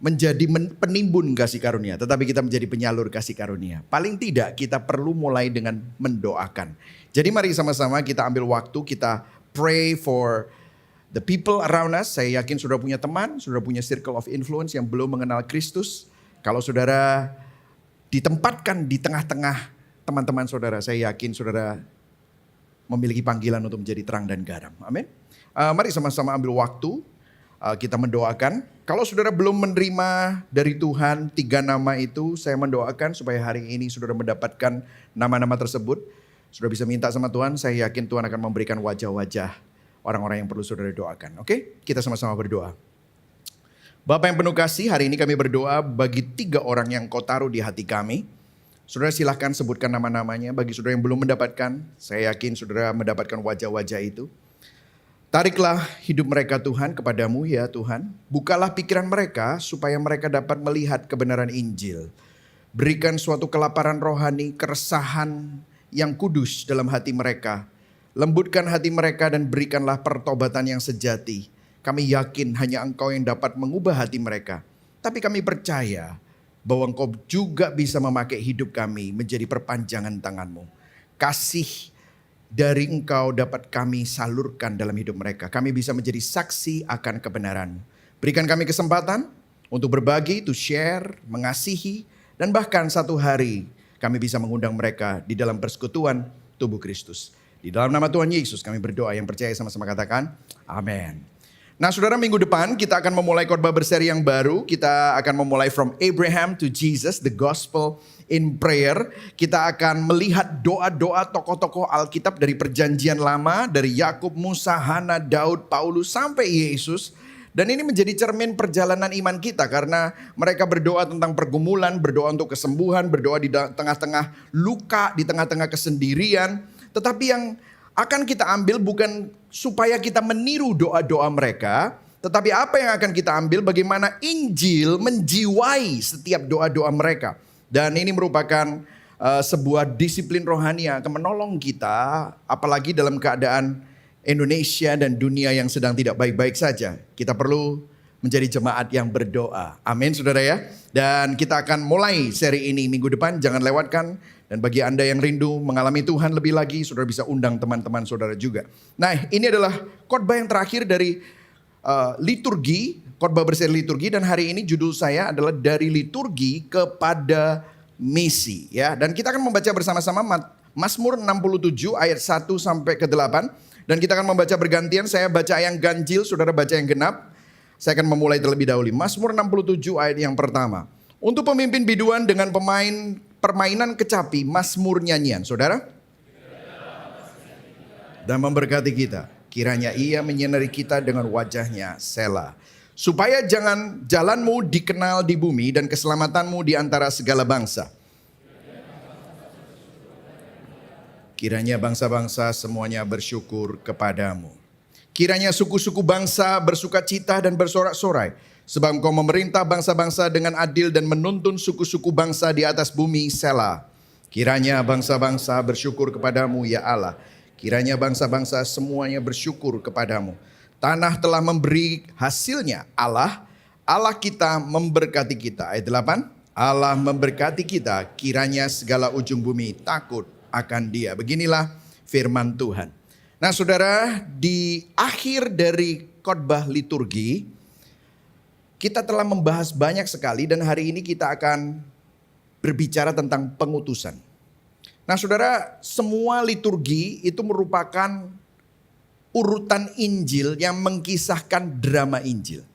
menjadi penimbun kasih karunia, tetapi kita menjadi penyalur kasih karunia. Paling tidak kita perlu mulai dengan mendoakan. Jadi mari sama-sama kita ambil waktu, kita pray for the people around us. Saya yakin saudara punya teman, saudara punya circle of influence yang belum mengenal Kristus. Kalau saudara ditempatkan di tengah-tengah teman-teman saudara, saya yakin saudara memiliki panggilan untuk menjadi terang dan garam. Amin. Mari sama-sama ambil waktu, kita mendoakan. Kalau saudara belum menerima dari Tuhan 3 nama itu, saya mendoakan supaya hari ini saudara mendapatkan nama-nama tersebut. Saudara bisa minta sama Tuhan, saya yakin Tuhan akan memberikan wajah-wajah orang-orang yang perlu saudara doakan. Oke, kita sama-sama berdoa. Bapa yang penuh kasih, hari ini kami berdoa bagi 3 orang yang Kau taruh di hati kami. Saudara silahkan sebutkan nama-namanya. Bagi saudara yang belum mendapatkan, saya yakin saudara mendapatkan wajah-wajah itu. Tariklah hidup mereka Tuhan kepadamu ya Tuhan. Bukalah pikiran mereka supaya mereka dapat melihat kebenaran Injil. Berikan suatu kelaparan rohani, keresahan yang kudus dalam hati mereka. Lembutkan hati mereka dan berikanlah pertobatan yang sejati. Kami yakin hanya Engkau yang dapat mengubah hati mereka. Tapi kami percaya bahwa Engkau juga bisa memakai hidup kami menjadi perpanjangan tangan-Mu. Kasih dari Engkau dapat kami salurkan dalam hidup mereka. Kami bisa menjadi saksi akan kebenaran. Berikan kami kesempatan untuk berbagi, to share, mengasihi, dan bahkan satu hari kami bisa mengundang mereka di dalam persekutuan tubuh Kristus. Di dalam nama Tuhan Yesus kami berdoa, yang percaya sama-sama katakan, amin. Nah saudara, minggu depan kita akan memulai khotbah berseri yang baru. Kita akan memulai from Abraham to Jesus, the gospel in prayer. Kita akan melihat doa-doa tokoh-tokoh Alkitab dari perjanjian lama, dari Yakub, Musa, Hana, Daud, Paulus sampai Yesus. Dan ini menjadi cermin perjalanan iman kita, karena mereka berdoa tentang pergumulan, berdoa untuk kesembuhan, berdoa di tengah-tengah luka, di tengah-tengah kesendirian. Tetapi yang akan kita ambil bukan supaya kita meniru doa-doa mereka, tetapi apa yang akan kita ambil, bagaimana Injil menjiwai setiap doa-doa mereka. Dan ini merupakan sebuah disiplin rohani yang akan menolong kita, apalagi dalam keadaan Indonesia dan dunia yang sedang tidak baik-baik saja. Kita perlu menjadi jemaat yang berdoa. Amin saudara ya. Dan kita akan mulai seri ini minggu depan, jangan lewatkan. Dan bagi Anda yang rindu mengalami Tuhan lebih lagi, saudara bisa undang teman-teman saudara juga. Nah, ini adalah khotbah yang terakhir dari liturgi, khotbah berseri liturgi, dan hari ini judul saya adalah dari liturgi kepada misi ya. Dan kita akan membaca bersama-sama Mazmur 67 ayat 1 sampai ke 8, dan kita akan membaca bergantian, saya baca yang ganjil, saudara baca yang genap. Saya akan memulai terlebih dahulu. Mazmur 67 ayat yang pertama. Untuk pemimpin biduan dengan permainan kecapi, mazmur nyanyian, saudara. Dan memberkati kita. Kiranya ia menyinari kita dengan wajahnya, Selah. Supaya jangan jalanmu dikenal di bumi dan keselamatanmu di antara segala bangsa. Kiranya bangsa-bangsa semuanya bersyukur kepadamu. Kiranya suku-suku bangsa bersukacita dan bersorak-sorai. Sebab Engkau memerintah bangsa-bangsa dengan adil dan menuntun suku-suku bangsa di atas bumi, Selah. Kiranya bangsa-bangsa bersyukur kepadamu ya Allah. Kiranya bangsa-bangsa semuanya bersyukur kepadamu. Tanah telah memberi hasilnya. Allah kita memberkati kita. Ayat 8. Allah memberkati kita, kiranya segala ujung bumi takut akan Dia. Beginilah firman Tuhan. Nah saudara, di akhir dari khotbah liturgi, kita telah membahas banyak sekali dan hari ini kita akan berbicara tentang pengutusan. Nah saudara, semua liturgi itu merupakan urutan Injil yang mengkisahkan drama Injil.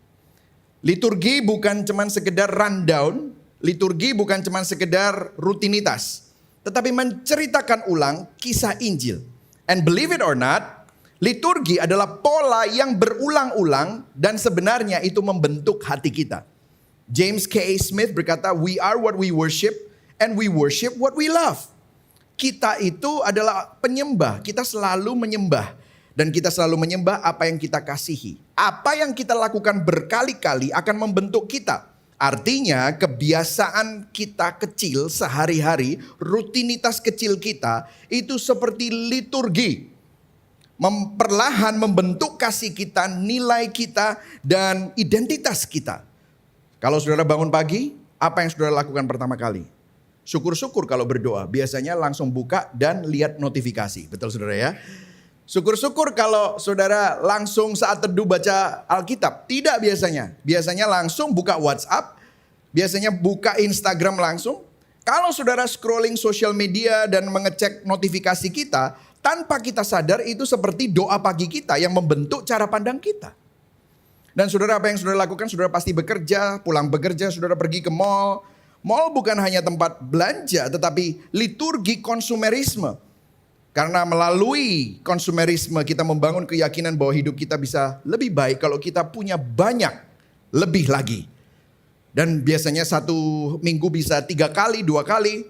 Liturgi bukan cuma sekedar rundown, liturgi bukan cuma sekedar rutinitas, tetapi menceritakan ulang kisah Injil. And believe it or not, liturgi adalah pola yang berulang-ulang dan sebenarnya itu membentuk hati kita. James K. Smith berkata, we are what we worship and we worship what we love. Kita itu adalah penyembah, kita selalu menyembah. Dan kita selalu menyembah apa yang kita kasihi. Apa yang kita lakukan berkali-kali akan membentuk kita. Artinya kebiasaan kita kecil sehari-hari, rutinitas kecil kita itu seperti liturgi. Perlahan membentuk kasih kita, nilai kita, dan identitas kita. Kalau saudara bangun pagi, apa yang saudara lakukan pertama kali? Syukur-syukur kalau berdoa. Biasanya langsung buka dan lihat notifikasi. Betul saudara ya? Syukur-syukur kalau saudara langsung saat teduh baca Alkitab. Tidak biasanya. Biasanya langsung buka WhatsApp. Biasanya buka Instagram langsung. Kalau saudara scrolling sosial media dan mengecek notifikasi kita, tanpa kita sadar itu seperti doa pagi kita yang membentuk cara pandang kita. Dan saudara, apa yang saudara lakukan? Saudara pasti bekerja, pulang bekerja, saudara pergi ke mall. Mall bukan hanya tempat belanja, tetapi liturgi konsumerisme. Karena melalui konsumerisme kita membangun keyakinan bahwa hidup kita bisa lebih baik kalau kita punya banyak, lebih lagi. Dan biasanya 1 minggu bisa 3 kali, 2 kali.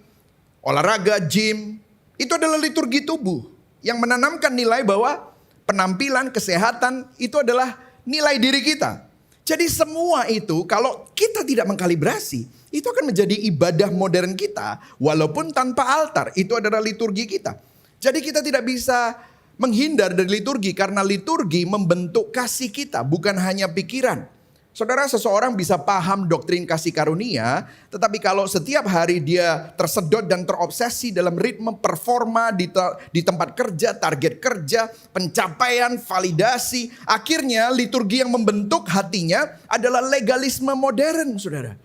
Olahraga, gym, itu adalah liturgi tubuh. Yang menanamkan nilai bahwa penampilan, kesehatan itu adalah nilai diri kita. Jadi semua itu kalau kita tidak mengkalibrasi, itu akan menjadi ibadah modern kita. Walaupun tanpa altar, itu adalah liturgi kita. Jadi kita tidak bisa menghindar dari liturgi karena liturgi membentuk kasih kita, bukan hanya pikiran. Saudara, seseorang bisa paham doktrin kasih karunia, tetapi kalau setiap hari dia tersedot dan terobsesi dalam ritme performa di tempat kerja, target kerja, pencapaian, validasi, akhirnya liturgi yang membentuk hatinya adalah legalisme modern, saudara.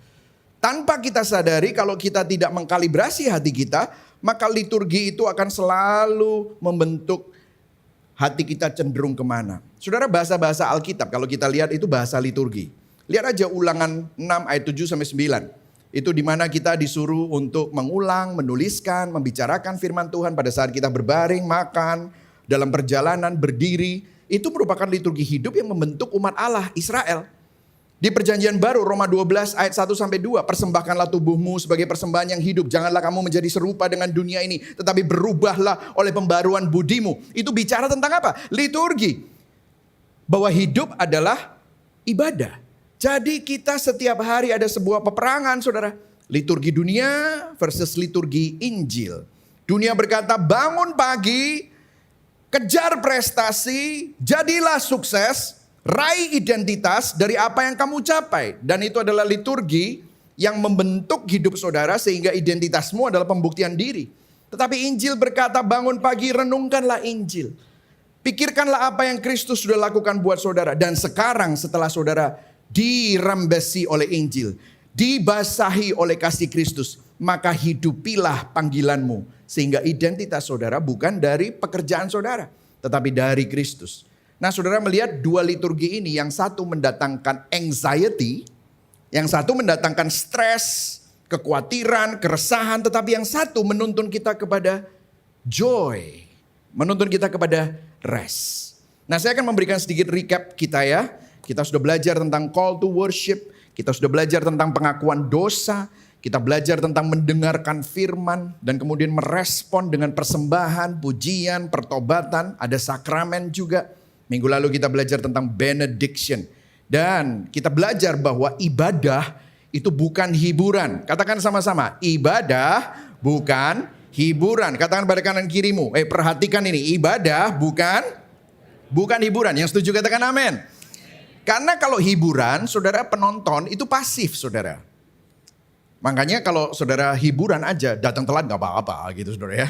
Tanpa kita sadari kalau kita tidak mengkalibrasi hati kita, maka liturgi itu akan selalu membentuk hati kita cenderung kemana. Saudara, bahasa-bahasa Alkitab kalau kita lihat itu bahasa liturgi. Lihat aja Ulangan 6 ayat 7-9. Itu dimana kita disuruh untuk mengulang, menuliskan, membicarakan firman Tuhan pada saat kita berbaring, makan, dalam perjalanan, berdiri. Itu merupakan liturgi hidup yang membentuk umat Allah, Israel. Di perjanjian baru Roma 12 ayat 1-2, persembahkanlah tubuhmu sebagai persembahan yang hidup. Janganlah kamu menjadi serupa dengan dunia ini, tetapi berubahlah oleh pembaruan budimu. Itu bicara tentang apa? Liturgi. Bahwa hidup adalah ibadah. Jadi kita setiap hari ada sebuah peperangan, saudara. Liturgi dunia versus liturgi Injil. Dunia berkata bangun pagi, kejar prestasi, jadilah sukses. Raih identitas dari apa yang kamu capai. Dan itu adalah liturgi yang membentuk hidup saudara sehingga identitasmu adalah pembuktian diri. Tetapi Injil berkata bangun pagi, renungkanlah Injil. Pikirkanlah apa yang Kristus sudah lakukan buat saudara. Dan sekarang setelah saudara dirembesi oleh Injil, dibasahi oleh kasih Kristus, maka hidupilah panggilanmu. Sehingga identitas saudara bukan dari pekerjaan saudara, tetapi dari Kristus. Nah saudara melihat dua liturgi ini, yang satu mendatangkan anxiety, yang satu mendatangkan stres, kekhawatiran, keresahan, tetapi yang satu menuntun kita kepada joy, menuntun kita kepada rest. Nah saya akan memberikan sedikit recap kita ya. Kita sudah belajar tentang call to worship, kita sudah belajar tentang pengakuan dosa, kita belajar tentang mendengarkan firman dan kemudian merespon dengan persembahan, pujian, pertobatan, ada sakramen juga. Minggu lalu kita belajar tentang benediction. Dan kita belajar bahwa ibadah itu bukan hiburan. Katakan sama-sama, ibadah bukan hiburan. Katakan pada kanan kirimu, perhatikan ini, ibadah bukan Bukan hiburan. Yang setuju katakan amin. Karena kalau hiburan, saudara, penonton itu pasif, saudara. Makanya kalau saudara hiburan aja, datang telat gak apa-apa gitu, saudara ya.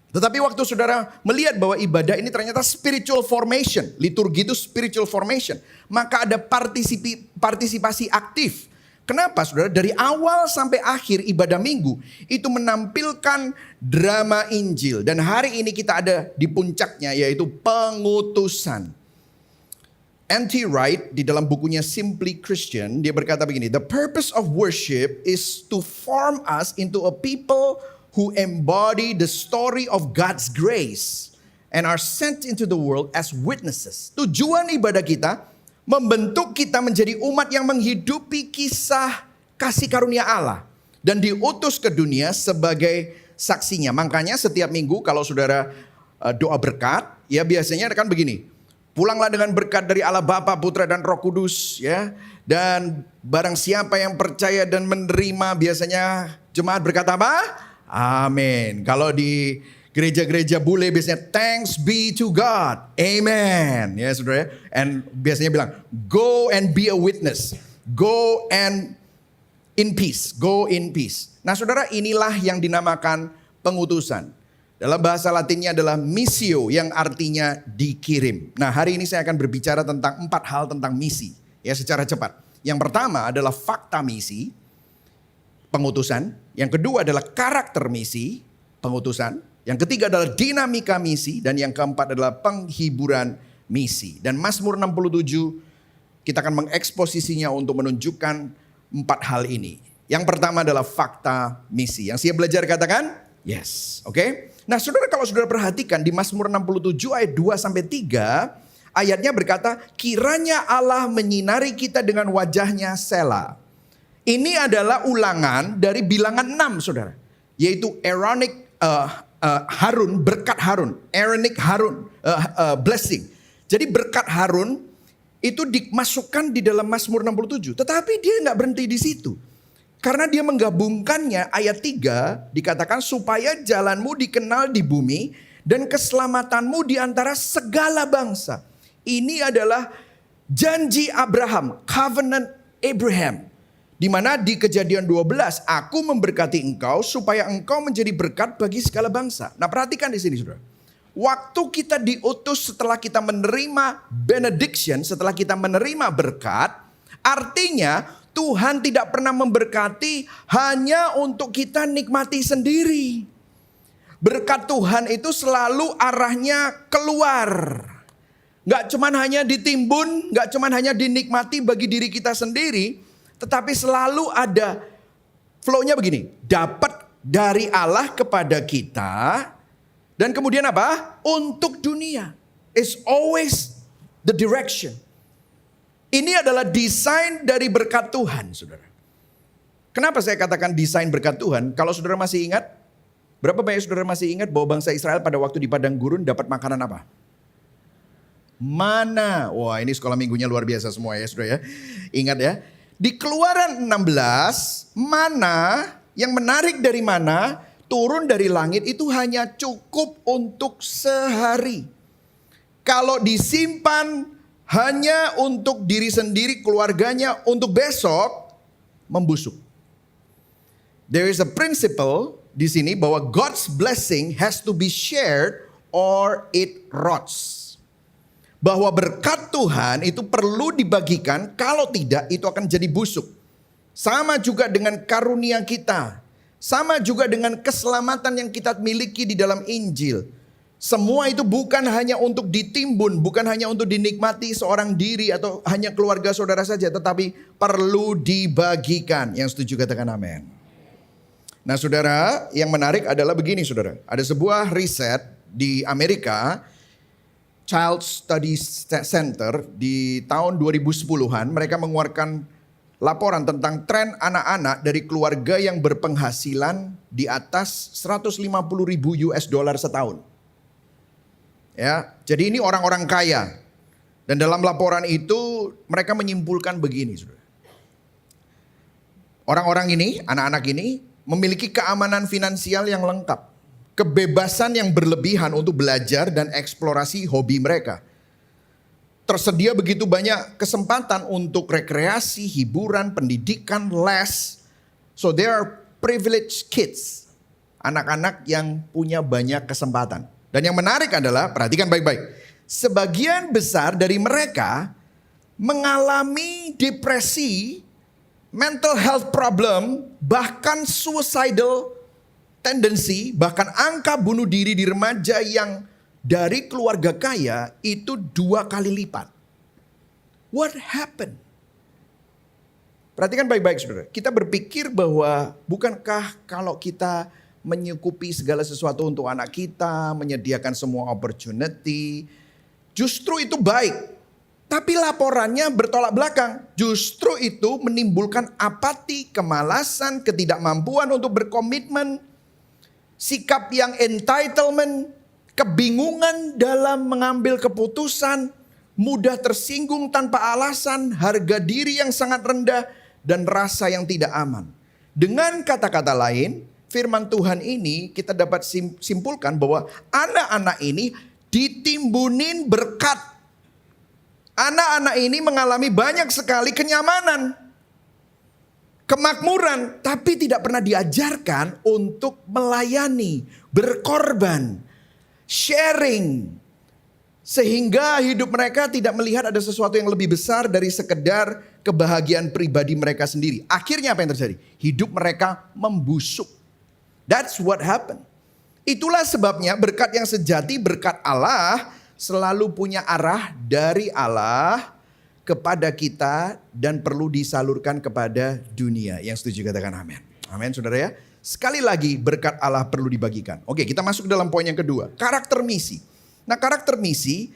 Tetapi waktu saudara melihat bahwa ibadah ini ternyata spiritual formation, liturgi itu spiritual formation, maka ada partisipasi aktif. Kenapa, saudara? Dari awal sampai akhir ibadah minggu itu menampilkan drama Injil. Dan hari ini kita ada di puncaknya, yaitu pengutusan. N.T. Wright di dalam bukunya Simply Christian, dia berkata begini, "The purpose of worship is to form us into a people who embody the story of God's grace and are sent into the world as witnesses." Tujuan ibadah kita membentuk kita menjadi umat yang menghidupi kisah kasih karunia Allah dan diutus ke dunia sebagai saksinya. Makanya setiap minggu kalau saudara doa berkat, ya biasanya kan begini. Pulanglah dengan berkat dari Allah Bapa, Putra dan Roh Kudus, ya. Dan barang siapa yang percaya dan menerima, biasanya jemaat berkata apa? Amin. Kalau di gereja-gereja bule biasanya thanks be to God. Amen. Ya saudara. And biasanya bilang go and be a witness. Go and in peace. Go in peace. Nah saudara, inilah yang dinamakan pengutusan. Dalam bahasa Latinnya adalah missio, yang artinya dikirim. Nah hari ini saya akan berbicara tentang 4 hal tentang misi. Ya secara cepat. Yang pertama adalah fakta misi, pengutusan. Yang kedua adalah karakter misi, pengutusan. Yang ketiga adalah dinamika misi. Dan yang keempat adalah penghiburan misi. Dan Mazmur 67 kita akan mengeksposisinya untuk menunjukkan 4 hal ini. Yang pertama adalah fakta misi. Yang siap belajar katakan yes. Oke. Nah saudara, kalau saudara perhatikan di Mazmur 67 ayat 2-3, ayatnya berkata, kiranya Allah menyinari kita dengan wajahnya Sela. Ini adalah ulangan dari bilangan 6 saudara. Yaitu Aaronic Harun, berkat Harun. Aaronic Harun, blessing. Jadi berkat Harun itu dimasukkan di dalam Mazmur 67. Tetapi dia nggak berhenti di situ. Karena dia menggabungkannya, ayat 3 dikatakan supaya jalanmu dikenal di bumi dan keselamatanmu di antara segala bangsa. Ini adalah janji Abraham, covenant Abraham. Di mana di Kejadian 12, aku memberkati engkau supaya engkau menjadi berkat bagi segala bangsa. Nah perhatikan di sini saudara. Waktu kita diutus setelah kita menerima benediction, setelah kita menerima berkat, artinya Tuhan tidak pernah memberkati hanya untuk kita nikmati sendiri. Berkat Tuhan itu selalu arahnya keluar. Gak cuman hanya ditimbun, gak cuman hanya dinikmati bagi diri kita sendiri. Tetapi selalu ada flow-nya begini. Dapat dari Allah kepada kita. Dan kemudian apa? Untuk dunia. It's always the direction. Ini adalah desain dari berkat Tuhan, saudara. Kenapa saya katakan desain berkat Tuhan? Kalau saudara masih ingat, berapa banyak saudara masih ingat bahwa bangsa Israel pada waktu di padang gurun dapat makanan apa? Mana? Wah ini sekolah minggunya luar biasa semua ya saudara ya. Ingat ya. Di Keluaran 16, mana yang menarik dari mana turun dari langit itu hanya cukup untuk sehari. Kalau disimpan hanya untuk diri sendiri, keluarganya, untuk besok membusuk. There is a principle di sini bahwa God's blessing has to be shared or it rots. Bahwa berkat Tuhan itu perlu dibagikan, kalau tidak itu akan jadi busuk. Sama juga dengan karunia kita. Sama juga dengan keselamatan yang kita miliki di dalam Injil. Semua itu bukan hanya untuk ditimbun, bukan hanya untuk dinikmati seorang diri atau hanya keluarga saudara saja, tetapi perlu dibagikan. Yang setuju katakan amin. Nah saudara, yang menarik adalah begini saudara. Ada sebuah riset di Amerika, Child Studies Center di tahun 2010-an, mereka mengeluarkan laporan tentang tren anak-anak dari keluarga yang berpenghasilan di atas 150.000 US dollar setahun. Ya, jadi ini orang-orang kaya. Dan dalam laporan itu mereka menyimpulkan begini, saudara. Orang-orang ini, anak-anak ini memiliki keamanan finansial yang lengkap. Kebebasan yang berlebihan untuk belajar dan eksplorasi hobi mereka. tersedia begitu banyak kesempatan untuk rekreasi, hiburan, pendidikan, les. So they are privileged kids. Anak-anak yang punya banyak kesempatan. Dan yang menarik adalah, perhatikan baik-baik. Sebagian besar dari mereka mengalami depresi, mental health problem, bahkan suicidal tendency, bahkan angka bunuh diri di remaja yang dari keluarga kaya itu 2 kali lipat. What happened? Perhatikan baik-baik saudara. Kita berpikir bahwa bukankah kalau kita menyukupi segala sesuatu untuk anak kita, menyediakan semua opportunity, justru itu baik. Tapi laporannya bertolak belakang. Justru itu menimbulkan apati, kemalasan, ketidakmampuan untuk berkomitmen, sikap yang entitlement, kebingungan dalam mengambil keputusan, mudah tersinggung tanpa alasan, harga diri yang sangat rendah, dan rasa yang tidak aman. Dengan kata-kata lain, firman Tuhan ini kita dapat simpulkan bahwa anak-anak ini ditimbunin berkat. Anak-anak ini mengalami banyak sekali kenyamanan, kemakmuran, tapi tidak pernah diajarkan untuk melayani, berkorban, sharing. Sehingga hidup mereka tidak melihat ada sesuatu yang lebih besar dari sekedar kebahagiaan pribadi mereka sendiri. Akhirnya apa yang terjadi? Hidup mereka membusuk. That's what happened. Itulah sebabnya berkat yang sejati, berkat Allah, selalu punya arah dari Allah kepada kita dan perlu disalurkan kepada dunia. Yang setuju katakan amin. Amin saudara ya. Sekali lagi berkat Allah perlu dibagikan. Oke, kita masuk dalam poin yang kedua. Karakter misi. Nah, karakter misi,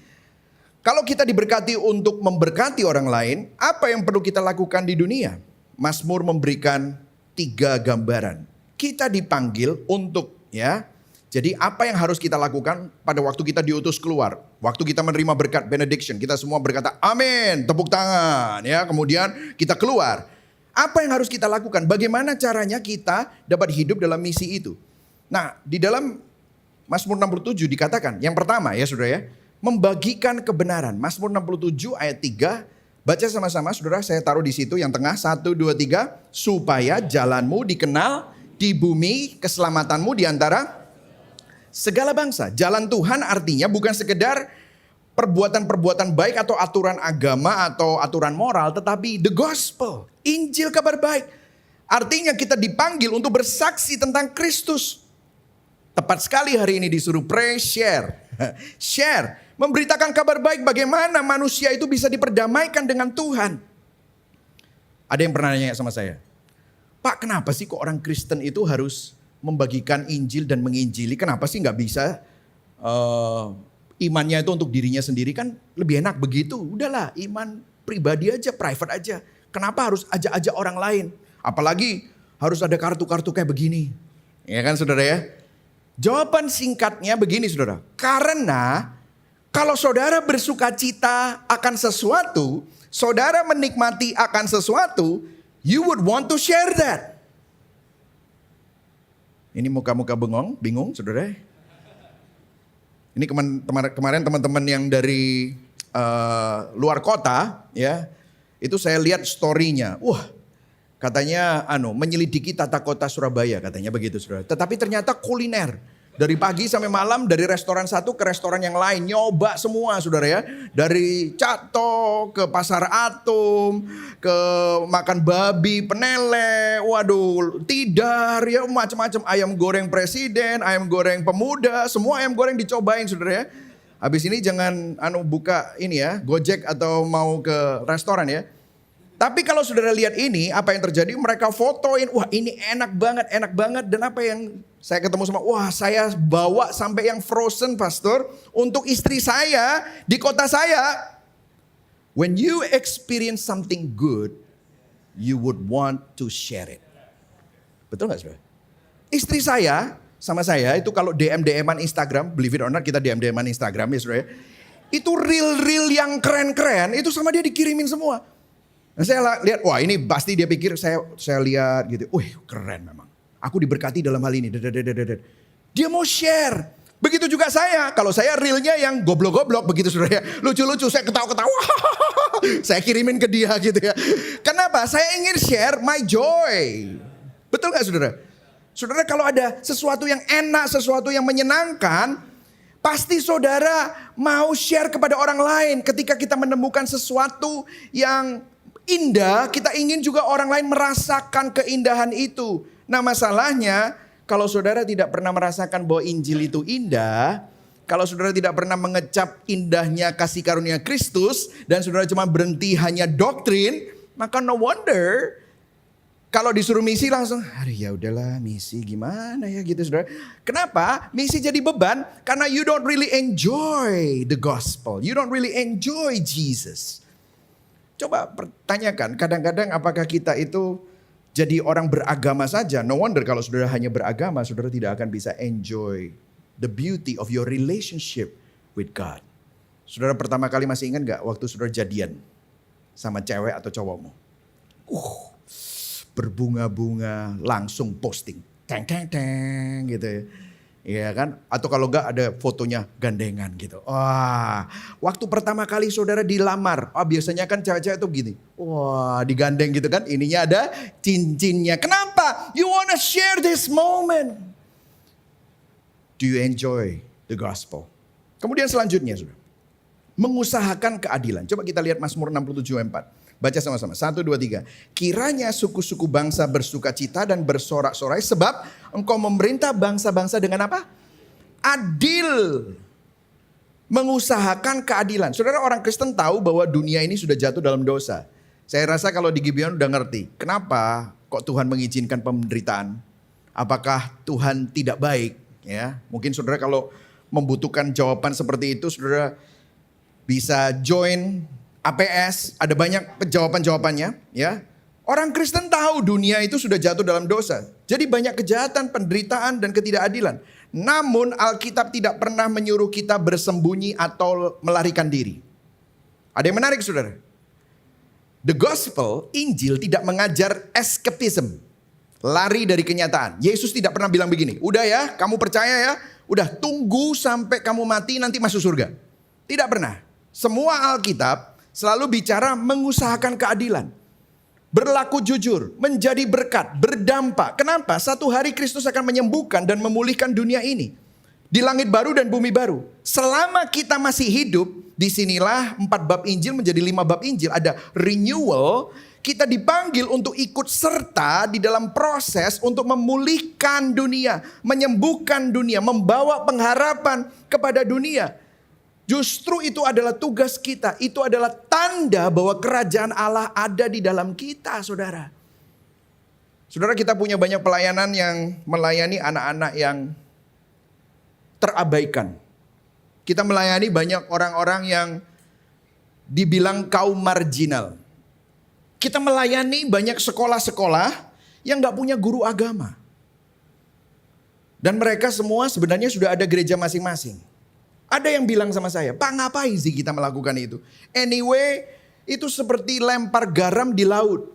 kalau kita diberkati untuk memberkati orang lain, apa yang perlu kita lakukan di dunia? Mazmur memberikan 3 gambaran. Kita dipanggil untuk jadi apa yang harus kita lakukan pada waktu kita diutus keluar? Waktu kita menerima berkat benediction, kita semua berkata amin, tepuk tangan ya. Kemudian kita keluar. Apa yang harus kita lakukan? Bagaimana caranya kita dapat hidup dalam misi itu? Nah, di dalam Mazmur 67 dikatakan, yang pertama ya saudara ya, membagikan kebenaran. Mazmur 67 ayat 3, baca sama-sama saudara, saya taruh di situ yang tengah, 1, 2, 3. Supaya jalanmu dikenal di bumi, keselamatanmu di antara segala bangsa. Jalan Tuhan artinya bukan sekedar perbuatan-perbuatan baik atau aturan agama atau aturan moral, tetapi the gospel, Injil kabar baik. Artinya kita dipanggil untuk bersaksi tentang Kristus. Tepat sekali hari ini disuruh pray, share. Share, memberitakan kabar baik bagaimana manusia itu bisa diperdamaikan dengan Tuhan. Ada yang pernah nanya sama saya, Pak, kenapa sih kok orang Kristen itu harus membagikan Injil dan menginjili? Kenapa sih nggak bisa imannya itu untuk dirinya sendiri? Kan lebih enak begitu. Udahlah, iman pribadi aja, private aja. Kenapa harus ajak-ajak orang lain? Apalagi harus ada kartu-kartu kayak begini. Ya kan saudara ya? Jawaban singkatnya begini saudara. Karena kalau saudara bersuka cita akan sesuatu, saudara menikmati akan sesuatu, you would want to share that. Ini muka-muka bingung saudara. Ini kemarin teman-teman yang dari luar kota ya, itu saya lihat story-nya. Wah, katanya menyelidiki tata kota Surabaya, katanya begitu saudara. Tetapi ternyata kuliner. Dari pagi sampai malam, dari restoran satu ke restoran yang lain. Nyoba semua saudara ya. Dari Cato ke Pasar Atom, ke makan babi, penele, waduh, tidar ya, macam-macam. Ayam goreng presiden, ayam goreng pemuda, semua ayam goreng dicobain saudara ya. Habis ini jangan buka ini ya, Gojek atau mau ke restoran ya. Tapi kalau saudara lihat ini, apa yang terjadi? Mereka fotoin, wah ini enak banget. Dan apa yang saya ketemu sama, wah saya bawa sampai yang frozen pastor untuk istri saya di kota saya. When you experience something good, you would want to share it. Betul gak saudara? Istri saya sama saya itu kalau DM-an Instagram, believe it or not kita DM-an Instagram ya saudara. Itu reel-reel yang keren-keren, itu sama dia dikirimin semua. Nah, saya lihat, wah ini pasti dia pikir saya lihat gitu. Wih keren memang. Aku diberkati dalam hal ini. Dia mau share. Begitu juga saya, kalau saya realnya yang goblok-goblok begitu saudara ya. Lucu-lucu, saya ketawa-ketawa, saya kirimin ke dia gitu ya. Kenapa? Saya ingin share my joy. Betul gak saudara? Saudara kalau ada sesuatu yang enak, sesuatu yang menyenangkan, pasti saudara mau share kepada orang lain. Ketika kita menemukan sesuatu yang indah, kita ingin juga orang lain merasakan keindahan itu. Nah masalahnya, kalau saudara tidak pernah merasakan bahwa Injil itu indah, kalau saudara tidak pernah mengecap indahnya kasih karunia Kristus, dan saudara cuma berhenti hanya doktrin, maka no wonder kalau disuruh misi langsung, aduh ya udahlah misi gimana ya gitu saudara. Kenapa? Misi jadi beban karena you don't really enjoy the gospel, you don't really enjoy Jesus. Coba pertanyakan, kadang-kadang apakah kita itu jadi orang beragama saja? No wonder kalau saudara hanya beragama, saudara tidak akan bisa enjoy the beauty of your relationship with God. Saudara pertama kali masih ingat gak waktu saudara jadian sama cewek atau cowokmu? Berbunga-bunga, langsung posting. Teng teng teng gitu ya. Iya kan? Atau kalau enggak ada fotonya gandengan gitu. Wah, waktu pertama kali saudara dilamar. Biasanya kan cewek-cewek tuh gini. Wah, digandeng gitu kan. Ininya ada cincinnya. Kenapa? You wanna share this moment. Do you enjoy the gospel? Kemudian selanjutnya saudara. Mengusahakan keadilan. Coba kita lihat Mazmur 67:4. Baca sama-sama. 1, 2, 3. Kiranya suku-suku bangsa bersukacita dan bersorak-sorai sebab engkau memerintah bangsa-bangsa dengan apa? Adil. Mengusahakan keadilan. Saudara orang Kristen tahu bahwa dunia ini sudah jatuh dalam dosa. Saya rasa kalau di Gibeon udah ngerti. Kenapa kok Tuhan mengizinkan penderitaan? Apakah Tuhan tidak baik? Ya, mungkin saudara kalau membutuhkan jawaban seperti itu, saudara bisa join APS, ada banyak jawaban-jawabannya ya. Orang Kristen tahu dunia itu sudah jatuh dalam dosa. Jadi banyak kejahatan, penderitaan dan ketidakadilan. Namun Alkitab tidak pernah menyuruh kita bersembunyi atau melarikan diri. Ada yang menarik saudara. The gospel, Injil tidak mengajar escapism. Lari dari kenyataan. Yesus tidak pernah bilang begini. Udah ya, kamu percaya ya. Udah tunggu sampai kamu mati nanti masuk surga. Tidak pernah. Semua Alkitab selalu bicara mengusahakan keadilan. Berlaku jujur, menjadi berkat, berdampak. Kenapa? Satu hari Kristus akan menyembuhkan dan memulihkan dunia ini. Di langit baru dan bumi baru. Selama kita masih hidup, disinilah 4 bab Injil menjadi 5 bab Injil. Ada renewal, kita dipanggil untuk ikut serta di dalam proses untuk memulihkan dunia. Menyembuhkan dunia, membawa pengharapan kepada dunia. Justru itu adalah tugas kita. Itu adalah tanda bahwa kerajaan Allah ada di dalam kita, saudara. Saudara, kita punya banyak pelayanan yang melayani anak-anak yang terabaikan. Kita melayani banyak orang-orang yang dibilang kaum marginal. Kita melayani banyak sekolah-sekolah yang gak punya guru agama. Dan mereka semua sebenarnya sudah ada gereja masing-masing. Ada yang bilang sama saya, Pak ngapain sih kita melakukan itu? Anyway, itu seperti lempar garam di laut.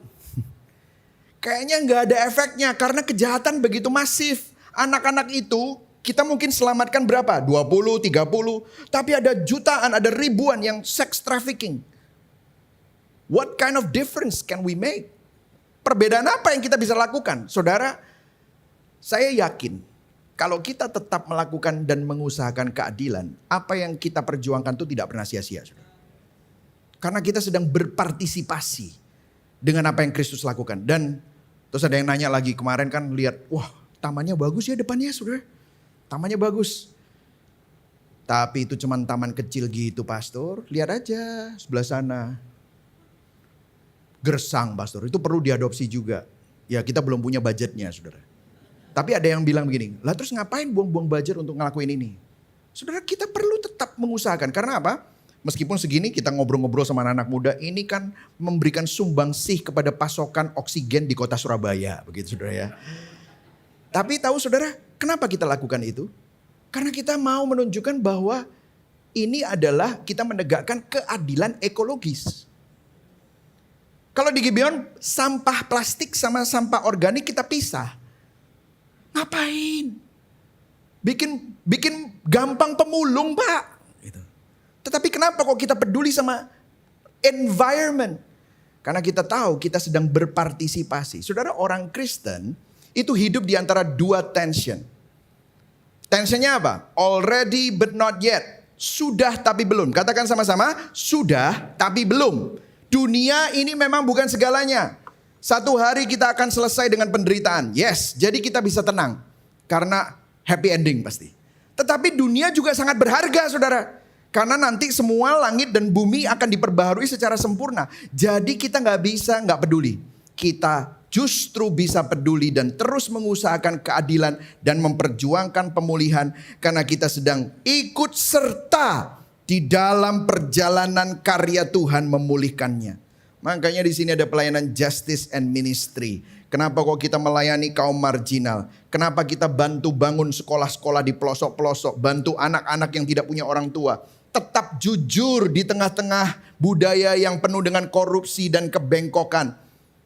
Kayaknya nggak ada efeknya karena kejahatan begitu masif. Anak-anak itu kita mungkin selamatkan berapa? 20, 30. Tapi ada jutaan, ada ribuan yang sex trafficking. What kind of difference can we make? Perbedaan apa yang kita bisa lakukan? Saudara, saya yakin kalau kita tetap melakukan dan mengusahakan keadilan, apa yang kita perjuangkan itu tidak pernah sia-sia. Karena kita sedang berpartisipasi dengan apa yang Kristus lakukan. Dan terus ada yang nanya lagi, kemarin kan lihat, wah tamannya bagus ya depannya saudara. Tamannya bagus. Tapi itu cuma taman kecil gitu pastor. Lihat aja sebelah sana. Gersang pastor, itu perlu diadopsi juga. Ya kita belum punya budgetnya saudara. Tapi ada yang bilang begini, lah terus ngapain buang-buang budget untuk ngelakuin ini? Saudara, kita perlu tetap mengusahakan. Karena apa? Meskipun segini kita ngobrol-ngobrol sama anak-anak muda, ini kan memberikan sumbangsih kepada pasokan oksigen di kota Surabaya. Begitu saudara ya. Tapi tahu saudara, kenapa kita lakukan itu? Karena kita mau menunjukkan bahwa ini adalah kita menegakkan keadilan ekologis. Kalau di Gibeon, sampah plastik sama sampah organik kita pisah. Ngapain? bikin gampang pemulung, Pak. Gitu. Tetapi kenapa kok kita peduli sama environment? Karena kita tahu kita sedang berpartisipasi. Saudara, orang Kristen itu hidup di antara dua tension. Tensionnya apa? Already but not yet. Sudah tapi belum. Katakan sama-sama, sudah tapi belum. Dunia ini memang bukan segalanya. Satu hari kita akan selesai dengan penderitaan. Yes, jadi kita bisa tenang. Karena happy ending pasti. Tetapi dunia juga sangat berharga, saudara. Karena nanti semua langit dan bumi akan diperbaharui secara sempurna. Jadi kita nggak peduli. Kita justru bisa peduli dan terus mengusahakan keadilan dan memperjuangkan pemulihan. Karena kita sedang ikut serta di dalam perjalanan karya Tuhan memulihkannya. Makanya di sini ada pelayanan justice and ministry. Kenapa kok kita melayani kaum marginal? Kenapa kita bantu bangun sekolah-sekolah di pelosok-pelosok, bantu anak-anak yang tidak punya orang tua? Tetap jujur di tengah-tengah budaya yang penuh dengan korupsi dan kebengkokan.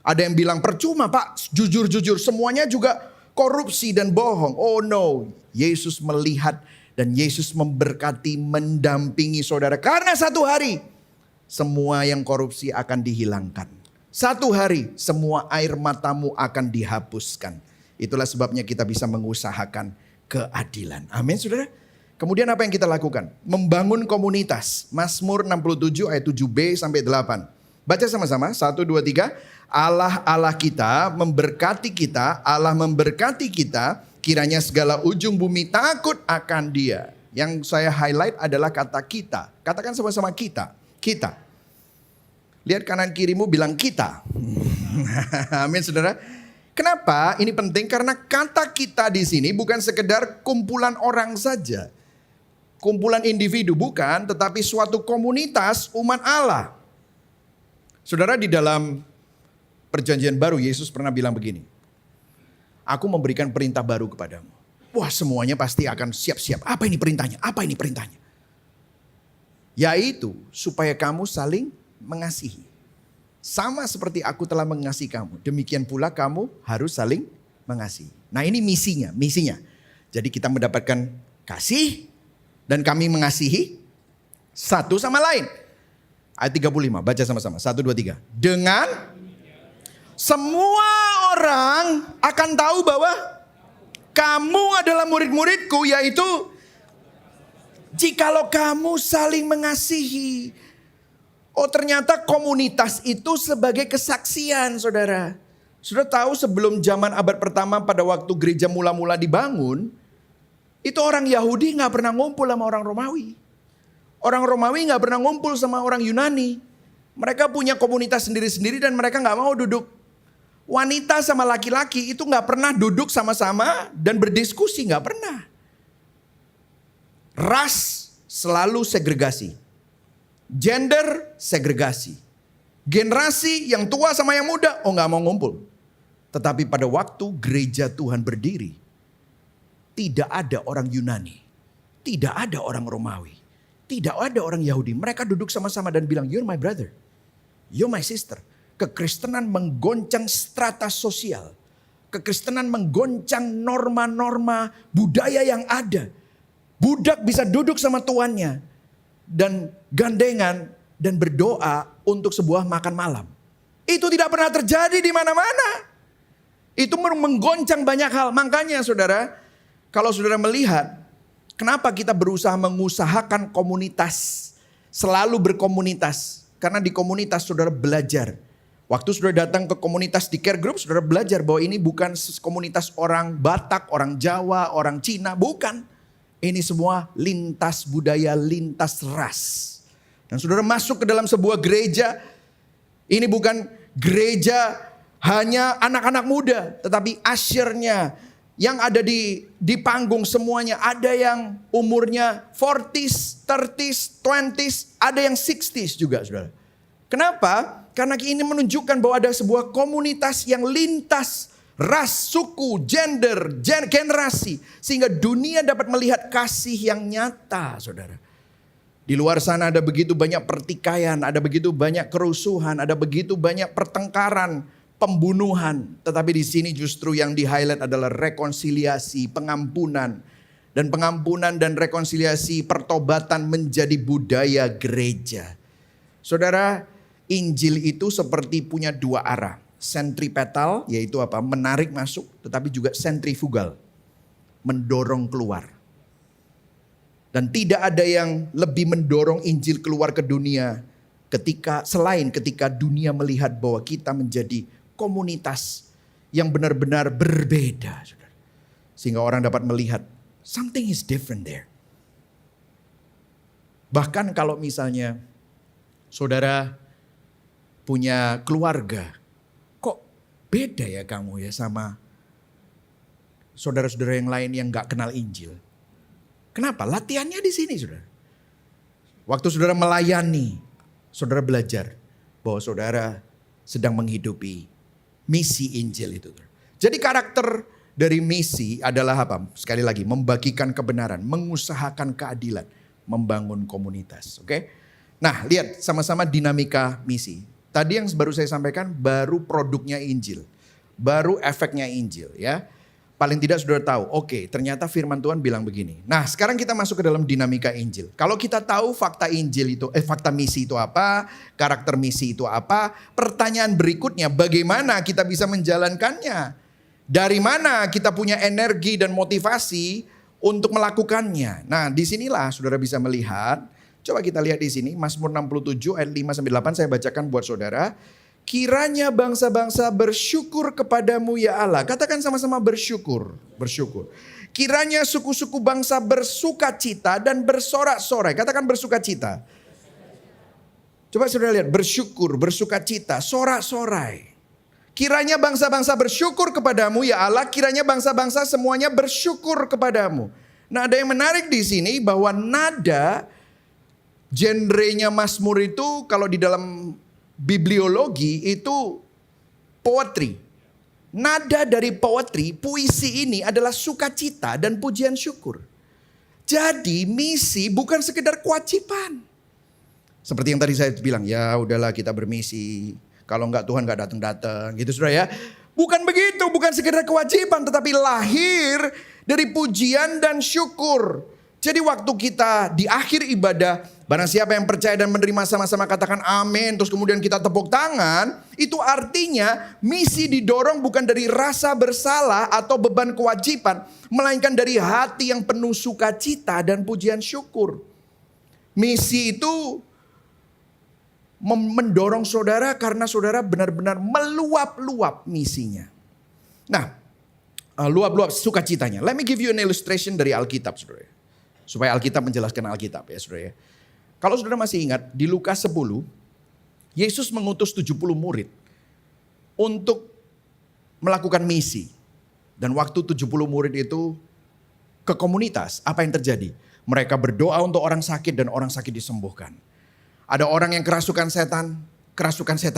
Ada yang bilang percuma Pak, jujur-jujur semuanya juga korupsi dan bohong. Oh no, Yesus melihat dan Yesus memberkati, mendampingi saudara. Karena satu hari semua yang korupsi akan dihilangkan. Satu hari semua air matamu akan dihapuskan. Itulah sebabnya kita bisa mengusahakan keadilan. Amin saudara. Kemudian apa yang kita lakukan? Membangun komunitas. Mazmur 67 ayat 7b sampai 8. Baca sama-sama. 1, 2, 3. Allah kita memberkati kita. Allah memberkati kita. Kiranya segala ujung bumi takut akan Dia. Yang saya highlight adalah kata kita. Katakan sama-sama kita. Kita. Lihat kanan kirimu bilang kita. Amin saudara. Kenapa? Ini penting karena kata kita di sini bukan sekedar kumpulan orang saja. Kumpulan individu bukan, tetapi suatu komunitas umat Allah. Saudara, di dalam perjanjian baru Yesus pernah bilang begini. Aku memberikan perintah baru kepadamu. Wah, semuanya pasti akan siap-siap. Apa ini perintahnya? Apa ini perintahnya? Yaitu supaya kamu saling mengasihi. Sama seperti aku telah mengasihi kamu. Demikian pula kamu harus saling mengasihi. Nah, ini misinya. Jadi kita mendapatkan kasih dan kami mengasihi satu sama lain. Ayat 35, baca sama-sama. 1, 2, 3. Dengan semua orang akan tahu bahwa kamu adalah murid-muridku, yaitu jikalau kamu saling mengasihi. Oh, ternyata komunitas itu sebagai kesaksian, saudara. Sudah tahu sebelum zaman abad pertama pada waktu gereja mula-mula dibangun, itu orang Yahudi gak pernah ngumpul sama orang Romawi. Orang Romawi gak pernah ngumpul sama orang Yunani. Mereka punya komunitas sendiri-sendiri dan mereka gak mau duduk. Wanita sama laki-laki itu gak pernah duduk sama-sama dan berdiskusi, gak pernah. Ras selalu segregasi. Gender segregasi. Generasi yang tua sama yang muda, gak mau ngumpul. Tetapi pada waktu gereja Tuhan berdiri, tidak ada orang Yunani, tidak ada orang Romawi, tidak ada orang Yahudi. Mereka duduk sama-sama dan bilang, you're my brother, you're my sister. Kekristenan menggoncang strata sosial. Kekristenan menggoncang norma-norma budaya yang ada. Budak bisa duduk sama tuannya dan gandengan dan berdoa untuk sebuah makan malam. Itu tidak pernah terjadi di mana-mana. Itu menggoncang banyak hal. Makanya saudara, kalau saudara melihat kenapa kita berusaha mengusahakan komunitas, selalu berkomunitas. Karena di komunitas saudara belajar. Waktu saudara datang ke komunitas di Care Group, saudara belajar bahwa ini bukan komunitas orang Batak, orang Jawa, orang Cina, bukan. Ini semua lintas budaya, lintas ras. Dan saudara masuk ke dalam sebuah gereja, ini bukan gereja hanya anak-anak muda, tetapi asyirnya yang ada di panggung semuanya. Ada yang umurnya 40s, 30s, 20s, ada yang 60s juga saudara. Kenapa? Karena ini menunjukkan bahwa ada sebuah komunitas yang lintas ras, suku, gender, generasi. Sehingga dunia dapat melihat kasih yang nyata saudara. Di luar sana ada begitu banyak pertikaian, ada begitu banyak kerusuhan, ada begitu banyak pertengkaran, pembunuhan. Tetapi di sini justru yang di highlight adalah rekonsiliasi, pengampunan. Dan pengampunan dan rekonsiliasi pertobatan menjadi budaya gereja. Saudara, Injil itu seperti punya dua arah. Sentripetal, yaitu apa? Menarik masuk, tetapi juga sentrifugal. Mendorong keluar. Dan tidak ada yang lebih mendorong Injil keluar ke dunia selain ketika dunia melihat bahwa kita menjadi komunitas yang benar-benar berbeda. Sehingga orang dapat melihat something is different there. Bahkan kalau misalnya saudara punya keluarga, kok beda ya kamu ya sama saudara-saudara yang lain yang gak kenal Injil. Kenapa? Latihannya di sini, saudara. Waktu saudara melayani, saudara belajar bahwa saudara sedang menghidupi misi Injil itu. Jadi karakter dari misi adalah apa? Sekali lagi, membagikan kebenaran, mengusahakan keadilan, membangun komunitas. Oke? Nah, lihat sama-sama dinamika misi. Tadi yang baru saya sampaikan baru produknya Injil. Baru efeknya Injil ya. Paling tidak saudara tahu, oke, ternyata firman Tuhan bilang begini. Nah, sekarang kita masuk ke dalam dinamika Injil. Kalau kita tahu fakta Injil itu, fakta misi itu apa, karakter misi itu apa, pertanyaan berikutnya, bagaimana kita bisa menjalankannya? Dari mana kita punya energi dan motivasi untuk melakukannya? Nah, disinilah saudara bisa melihat. Coba kita lihat di sini, Mazmur 67 ayat 5-8 saya bacakan buat saudara. Kiranya bangsa-bangsa bersyukur kepadamu ya Allah. Katakan sama-sama bersyukur. Bersyukur. Kiranya suku-suku bangsa bersukacita dan bersorak-sorai. Katakan bersukacita. Coba saudara lihat. Bersyukur, bersukacita, sorak-sorai. Kiranya bangsa-bangsa bersyukur kepadamu ya Allah. Kiranya bangsa-bangsa semuanya bersyukur kepadamu. Nah, ada yang menarik di sini bahwa nada genrenya Mazmur itu kalau di dalam bibliologi itu poetry. Nada dari poetry, puisi ini adalah sukacita dan pujian syukur. Jadi misi bukan sekedar kewajiban. Seperti yang tadi saya bilang, ya udahlah kita bermisi. Kalau enggak Tuhan enggak datang-datang gitu saudara ya. Bukan begitu, bukan sekedar kewajiban tetapi lahir dari pujian dan syukur. Jadi waktu kita di akhir ibadah, barang siapa yang percaya dan menerima sama-sama katakan amin. Terus kemudian kita tepuk tangan. Itu artinya misi didorong bukan dari rasa bersalah atau beban kewajiban. Melainkan dari hati yang penuh sukacita dan pujian syukur. Misi itu mendorong saudara karena saudara benar-benar meluap-luap misinya. Nah, luap-luap sukacitanya. Let me give you an illustration dari Alkitab saudara. Supaya Alkitab menjelaskan Alkitab ya saudara ya. Kalau saudara masih ingat di Lukas 10, Yesus mengutus 70 murid untuk melakukan misi. Dan waktu 70 murid itu ke komunitas, apa yang terjadi? Mereka berdoa untuk orang sakit dan orang sakit disembuhkan. Ada orang yang kerasukan setan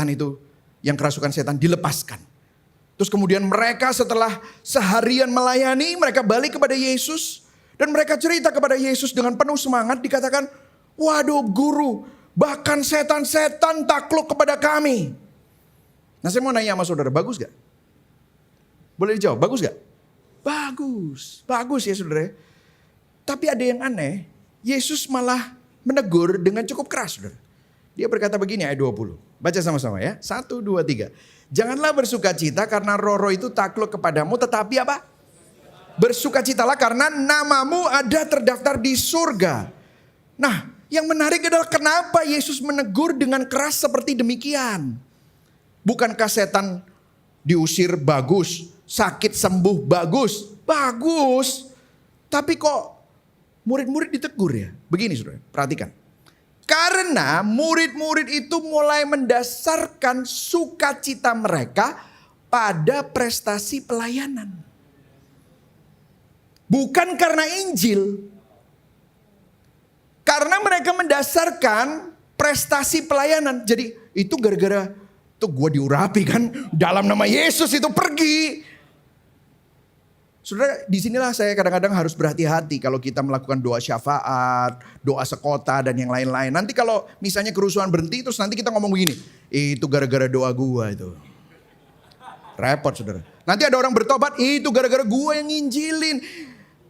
itu, yang kerasukan setan dilepaskan. Terus kemudian mereka setelah seharian melayani, mereka balik kepada Yesus. Dan mereka cerita kepada Yesus dengan penuh semangat, dikatakan, waduh guru, bahkan setan-setan takluk kepada kami. Nah saya mau nanya sama saudara, bagus gak? Boleh dijawab, bagus gak? Bagus, bagus ya saudara. Tapi ada yang aneh, Yesus malah menegur dengan cukup keras saudara. Dia berkata begini ayat 20, baca sama-sama ya, 1, 2, 3. Janganlah bersukacita karena roh-roh itu takluk kepadamu, tetapi apa? Bersukacitalah karena namamu ada terdaftar di surga. Nah, yang menarik adalah kenapa Yesus menegur dengan keras seperti demikian. Bukankah setan diusir bagus, sakit sembuh bagus, bagus. Tapi kok murid-murid ditegur ya? Begini saudara, perhatikan. Karena murid-murid itu mulai mendasarkan sukacita mereka pada prestasi pelayanan. Bukan karena Injil. Karena mereka mendasarkan prestasi pelayanan. Jadi itu gara-gara tuh gue diurapi kan. Dalam nama Yesus itu pergi. Saudara, disinilah saya kadang-kadang harus berhati-hati kalau kita melakukan doa syafaat, doa sekota dan yang lain-lain. Nanti kalau misalnya kerusuhan berhenti terus nanti kita ngomong begini. Itu gara-gara doa gue itu. Repot saudara. Nanti ada orang bertobat, itu gara-gara gue yang nginjilin.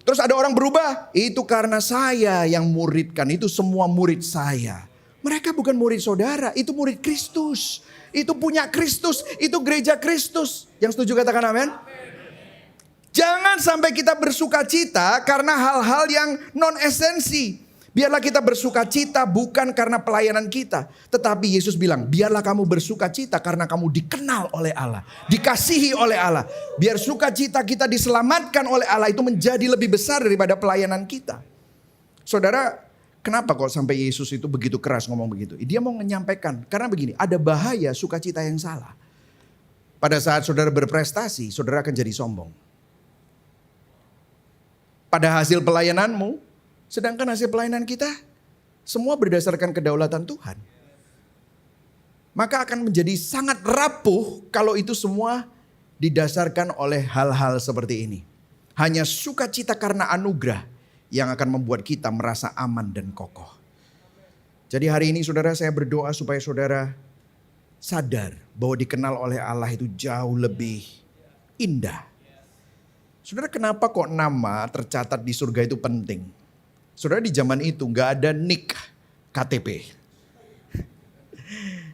Terus ada orang berubah, itu karena saya yang muridkan, itu semua murid saya. Mereka bukan murid saudara, itu murid Kristus. Itu punya Kristus, itu gereja Kristus. Yang setuju katakan amin. Jangan sampai kita bersuka cita karena hal-hal yang non esensi. Biarlah kita bersuka cita bukan karena pelayanan kita. Tetapi Yesus bilang, biarlah kamu bersuka cita karena kamu dikenal oleh Allah. Dikasihi oleh Allah. Biar sukacita kita diselamatkan oleh Allah itu menjadi lebih besar daripada pelayanan kita. Saudara, kenapa kok sampai Yesus itu begitu keras ngomong begitu? Dia mau menyampaikan, karena begini, ada bahaya sukacita yang salah. Pada saat saudara berprestasi, saudara akan jadi sombong. Pada hasil pelayananmu, sedangkan hasil pelayanan kita semua berdasarkan kedaulatan Tuhan. Maka akan menjadi sangat rapuh kalau itu semua didasarkan oleh hal-hal seperti ini. Hanya sukacita karena anugerah yang akan membuat kita merasa aman dan kokoh. Jadi hari ini saudara, saya berdoa supaya saudara sadar bahwa dikenal oleh Allah itu jauh lebih indah. Saudara, kenapa kok nama tercatat di surga itu penting? Saudara, di zaman itu gak ada nik KTP.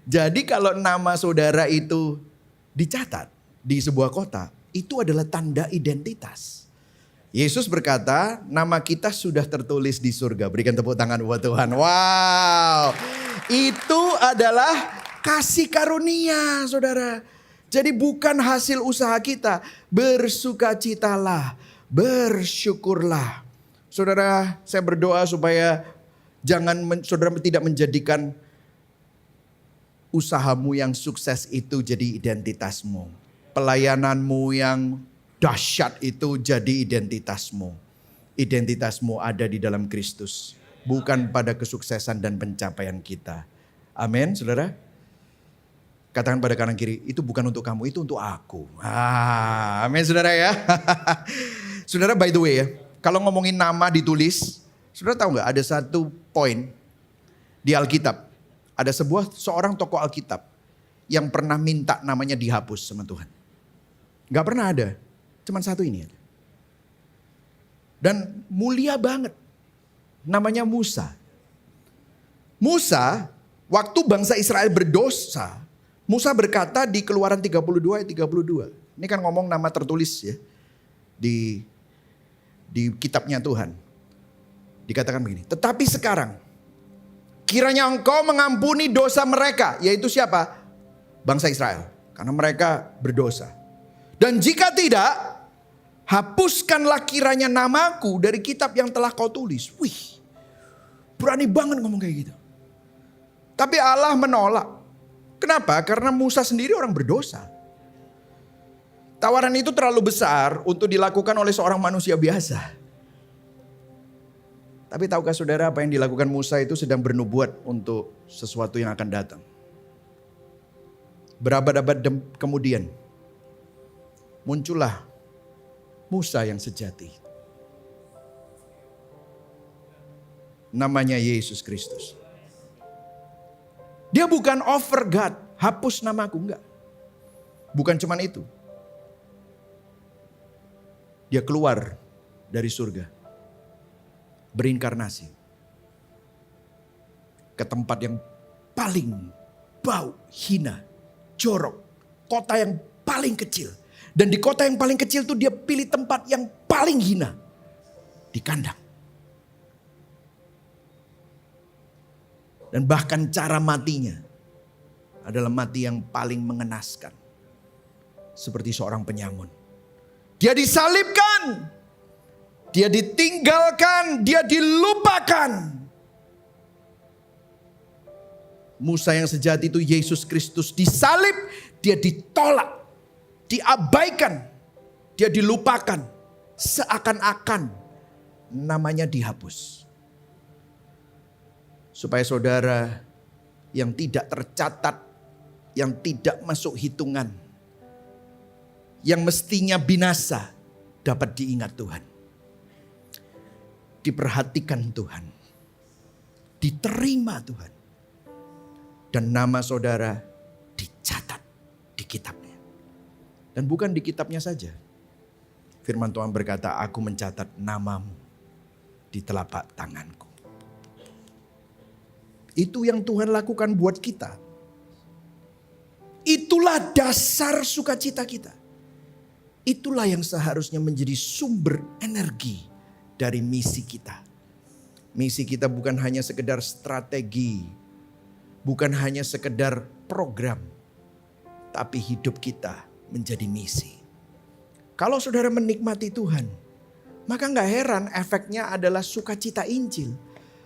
Jadi kalau nama saudara itu dicatat di sebuah kota, itu adalah tanda identitas. Yesus berkata, nama kita sudah tertulis di surga. Berikan tepuk tangan buat Tuhan. Wow, itu adalah kasih karunia, saudara. Jadi bukan hasil usaha kita. Bersukacitalah, bersyukurlah. Saudara, saya berdoa supaya saudara tidak menjadikan usahamu yang sukses itu jadi identitasmu. Pelayananmu yang dahsyat itu jadi identitasmu. Identitasmu ada di dalam Kristus. Bukan pada kesuksesan dan pencapaian kita. Amin, saudara. Katakan pada kanan kiri, itu bukan untuk kamu, itu untuk aku. Amin, saudara ya. Saudara, by the way ya, kalau ngomongin nama ditulis, saudara tahu nggak ada satu poin di Alkitab. Ada seorang tokoh Alkitab yang pernah minta namanya dihapus sama Tuhan. Gak pernah ada, cuman satu ini. Dan mulia banget, namanya Musa. Musa, waktu bangsa Israel berdosa, Musa berkata di Keluaran 32 ayat 32. Ini kan ngomong nama tertulis ya di kitabnya Tuhan. Dikatakan begini, tetapi sekarang kiranya engkau mengampuni dosa mereka. Yaitu siapa? Bangsa Israel. Karena mereka berdosa. Dan jika tidak, hapuskanlah kiranya namaku dari kitab yang telah kau tulis. Wih, berani banget ngomong kayak gitu. Tapi Allah menolak. Kenapa? Karena Musa sendiri orang berdosa. Tawaran itu terlalu besar untuk dilakukan oleh seorang manusia biasa. Tapi tahukah saudara apa yang dilakukan Musa itu sedang bernubuat untuk sesuatu yang akan datang. Berabad-abad kemudian muncullah Musa yang sejati. Namanya Yesus Kristus. Dia bukan over God, hapus namaku, enggak. Bukan cuman itu. Dia keluar dari surga. Berinkarnasi. Ke tempat yang paling bau, hina, jorok. Kota yang paling kecil. Dan di kota yang paling kecil itu dia pilih tempat yang paling hina. Di kandang. Dan bahkan cara matinya adalah mati yang paling mengenaskan. Seperti seorang penyamun. Dia disalibkan. Dia ditinggalkan. Dia dilupakan. Musa yang sejati itu Yesus Kristus disalib. Dia ditolak. Diabaikan. Dia dilupakan. Seakan-akan namanya dihapus. Supaya saudara yang tidak tercatat, yang tidak masuk hitungan, yang mestinya binasa, dapat diingat Tuhan. Diperhatikan Tuhan. Diterima Tuhan. Dan nama saudara dicatat di kitabnya. Dan bukan di kitabnya saja. Firman Tuhan berkata, aku mencatat namamu di telapak tanganku. Itu yang Tuhan lakukan buat kita. Itulah dasar sukacita kita. Itulah yang seharusnya menjadi sumber energi dari misi kita. Misi kita bukan hanya sekedar strategi, bukan hanya sekedar program, tapi hidup kita menjadi misi. Kalau saudara menikmati Tuhan, maka gak heran efeknya adalah sukacita Injil.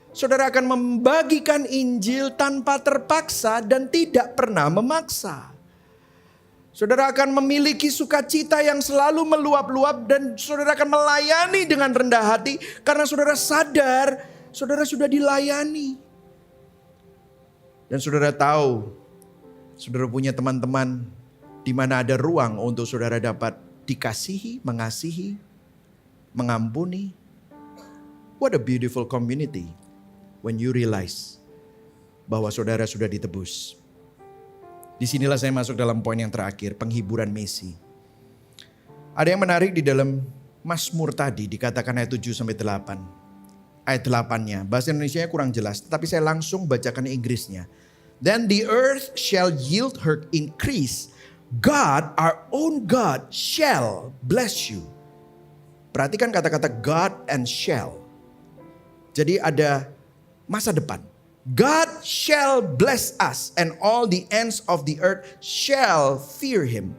Saudara akan membagikan Injil tanpa terpaksa dan tidak pernah memaksa. Saudara akan memiliki sukacita yang selalu meluap-luap dan saudara akan melayani dengan rendah hati karena saudara sadar saudara sudah dilayani. Dan saudara tahu, saudara punya teman-teman di mana ada ruang untuk saudara dapat dikasihi, mengasihi, mengampuni. What a beautiful community when you realize bahwa saudara sudah ditebus. Disinilah saya masuk dalam poin yang terakhir, penghiburan misi. Ada yang menarik di dalam Mazmur tadi, dikatakan ayat 7-8. Ayat 8-nya, bahasa Indonesianya kurang jelas, tapi saya langsung bacakan Inggrisnya. Then the earth shall yield her increase. God, our own God, shall bless you. Perhatikan kata-kata God and shall. Jadi ada masa depan. God shall bless us and all the ends of the earth shall fear him.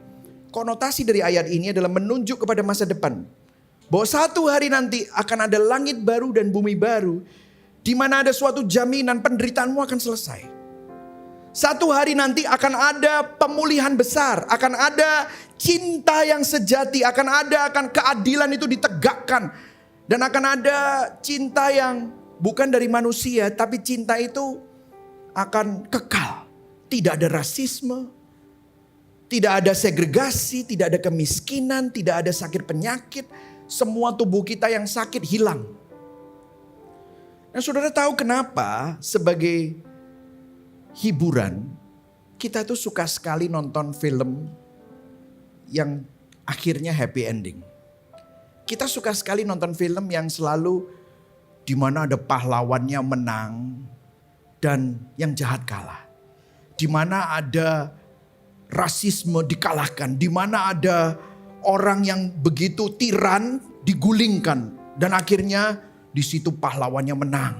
Konotasi dari ayat ini adalah menunjuk kepada masa depan. Bahwa satu hari nanti akan ada langit baru dan bumi baru. Di mana ada suatu jaminan penderitaanmu akan selesai. Satu hari nanti akan ada pemulihan besar, akan ada cinta yang sejati, akan keadilan itu ditegakkan. Dan akan ada cinta yang bukan dari manusia, tapi cinta itu akan kekal. Tidak ada rasisme, tidak ada segregasi, tidak ada kemiskinan, tidak ada sakit penyakit. Semua tubuh kita yang sakit hilang. Nah, saudara tahu kenapa sebagai hiburan, kita tuh suka sekali nonton film yang akhirnya happy ending. Kita suka sekali nonton film yang selalu di mana ada pahlawannya menang dan yang jahat kalah. Di mana ada rasisme dikalahkan, di mana ada orang yang begitu tiran digulingkan dan akhirnya di situ pahlawannya menang.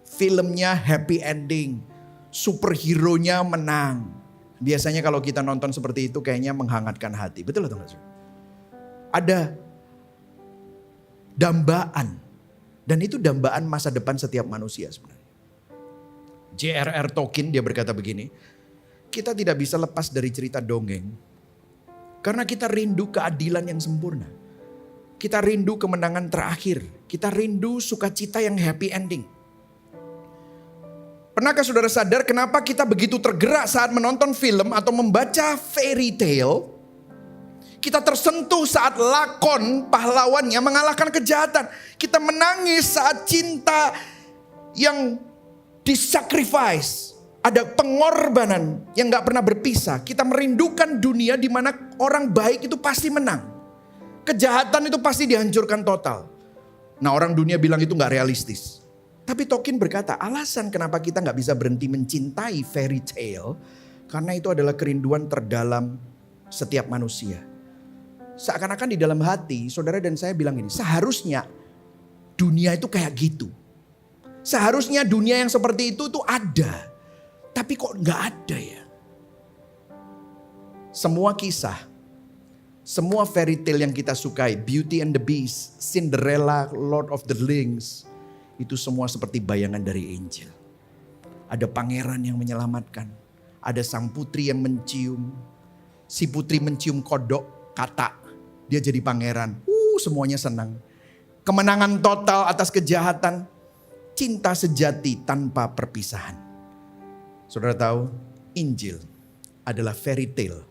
Filmnya happy ending. Superhero-nya menang. Biasanya kalau kita nonton seperti itu kayaknya menghangatkan hati. Betul atau enggak? Ada dambaan. Dan itu dambaan masa depan setiap manusia sebenarnya. J.R.R. Tolkien dia berkata begini. Kita tidak bisa lepas dari cerita dongeng. Karena kita rindu keadilan yang sempurna. Kita rindu kemenangan terakhir. Kita rindu sukacita yang happy ending. Pernahkah saudara sadar kenapa kita begitu tergerak saat menonton film atau membaca fairy tale? Kita tersentuh saat lakon pahlawannya mengalahkan kejahatan. Kita menangis saat cinta yang disacrifice. Ada pengorbanan yang gak pernah berpisah. Kita merindukan dunia di mana orang baik itu pasti menang. Kejahatan itu pasti dihancurkan total. Nah, orang dunia bilang itu gak realistis. Tapi Tolkien berkata alasan kenapa kita gak bisa berhenti mencintai fairy tale. Karena itu adalah kerinduan terdalam setiap manusia. Seakan-akan di dalam hati saudara dan saya bilang ini. Seharusnya dunia itu kayak gitu. Seharusnya dunia yang seperti itu tuh ada. Tapi kok gak ada ya. Semua kisah. Semua fairy tale yang kita sukai. Beauty and the Beast. Cinderella, Lord of the Rings. Itu semua seperti bayangan dari Injil. Ada pangeran yang menyelamatkan. Ada sang putri yang mencium. Si putri mencium kodok, kata. Dia jadi pangeran. Semuanya senang. Kemenangan total atas kejahatan. Cinta sejati tanpa perpisahan. Saudara tahu, Injil adalah fairy tale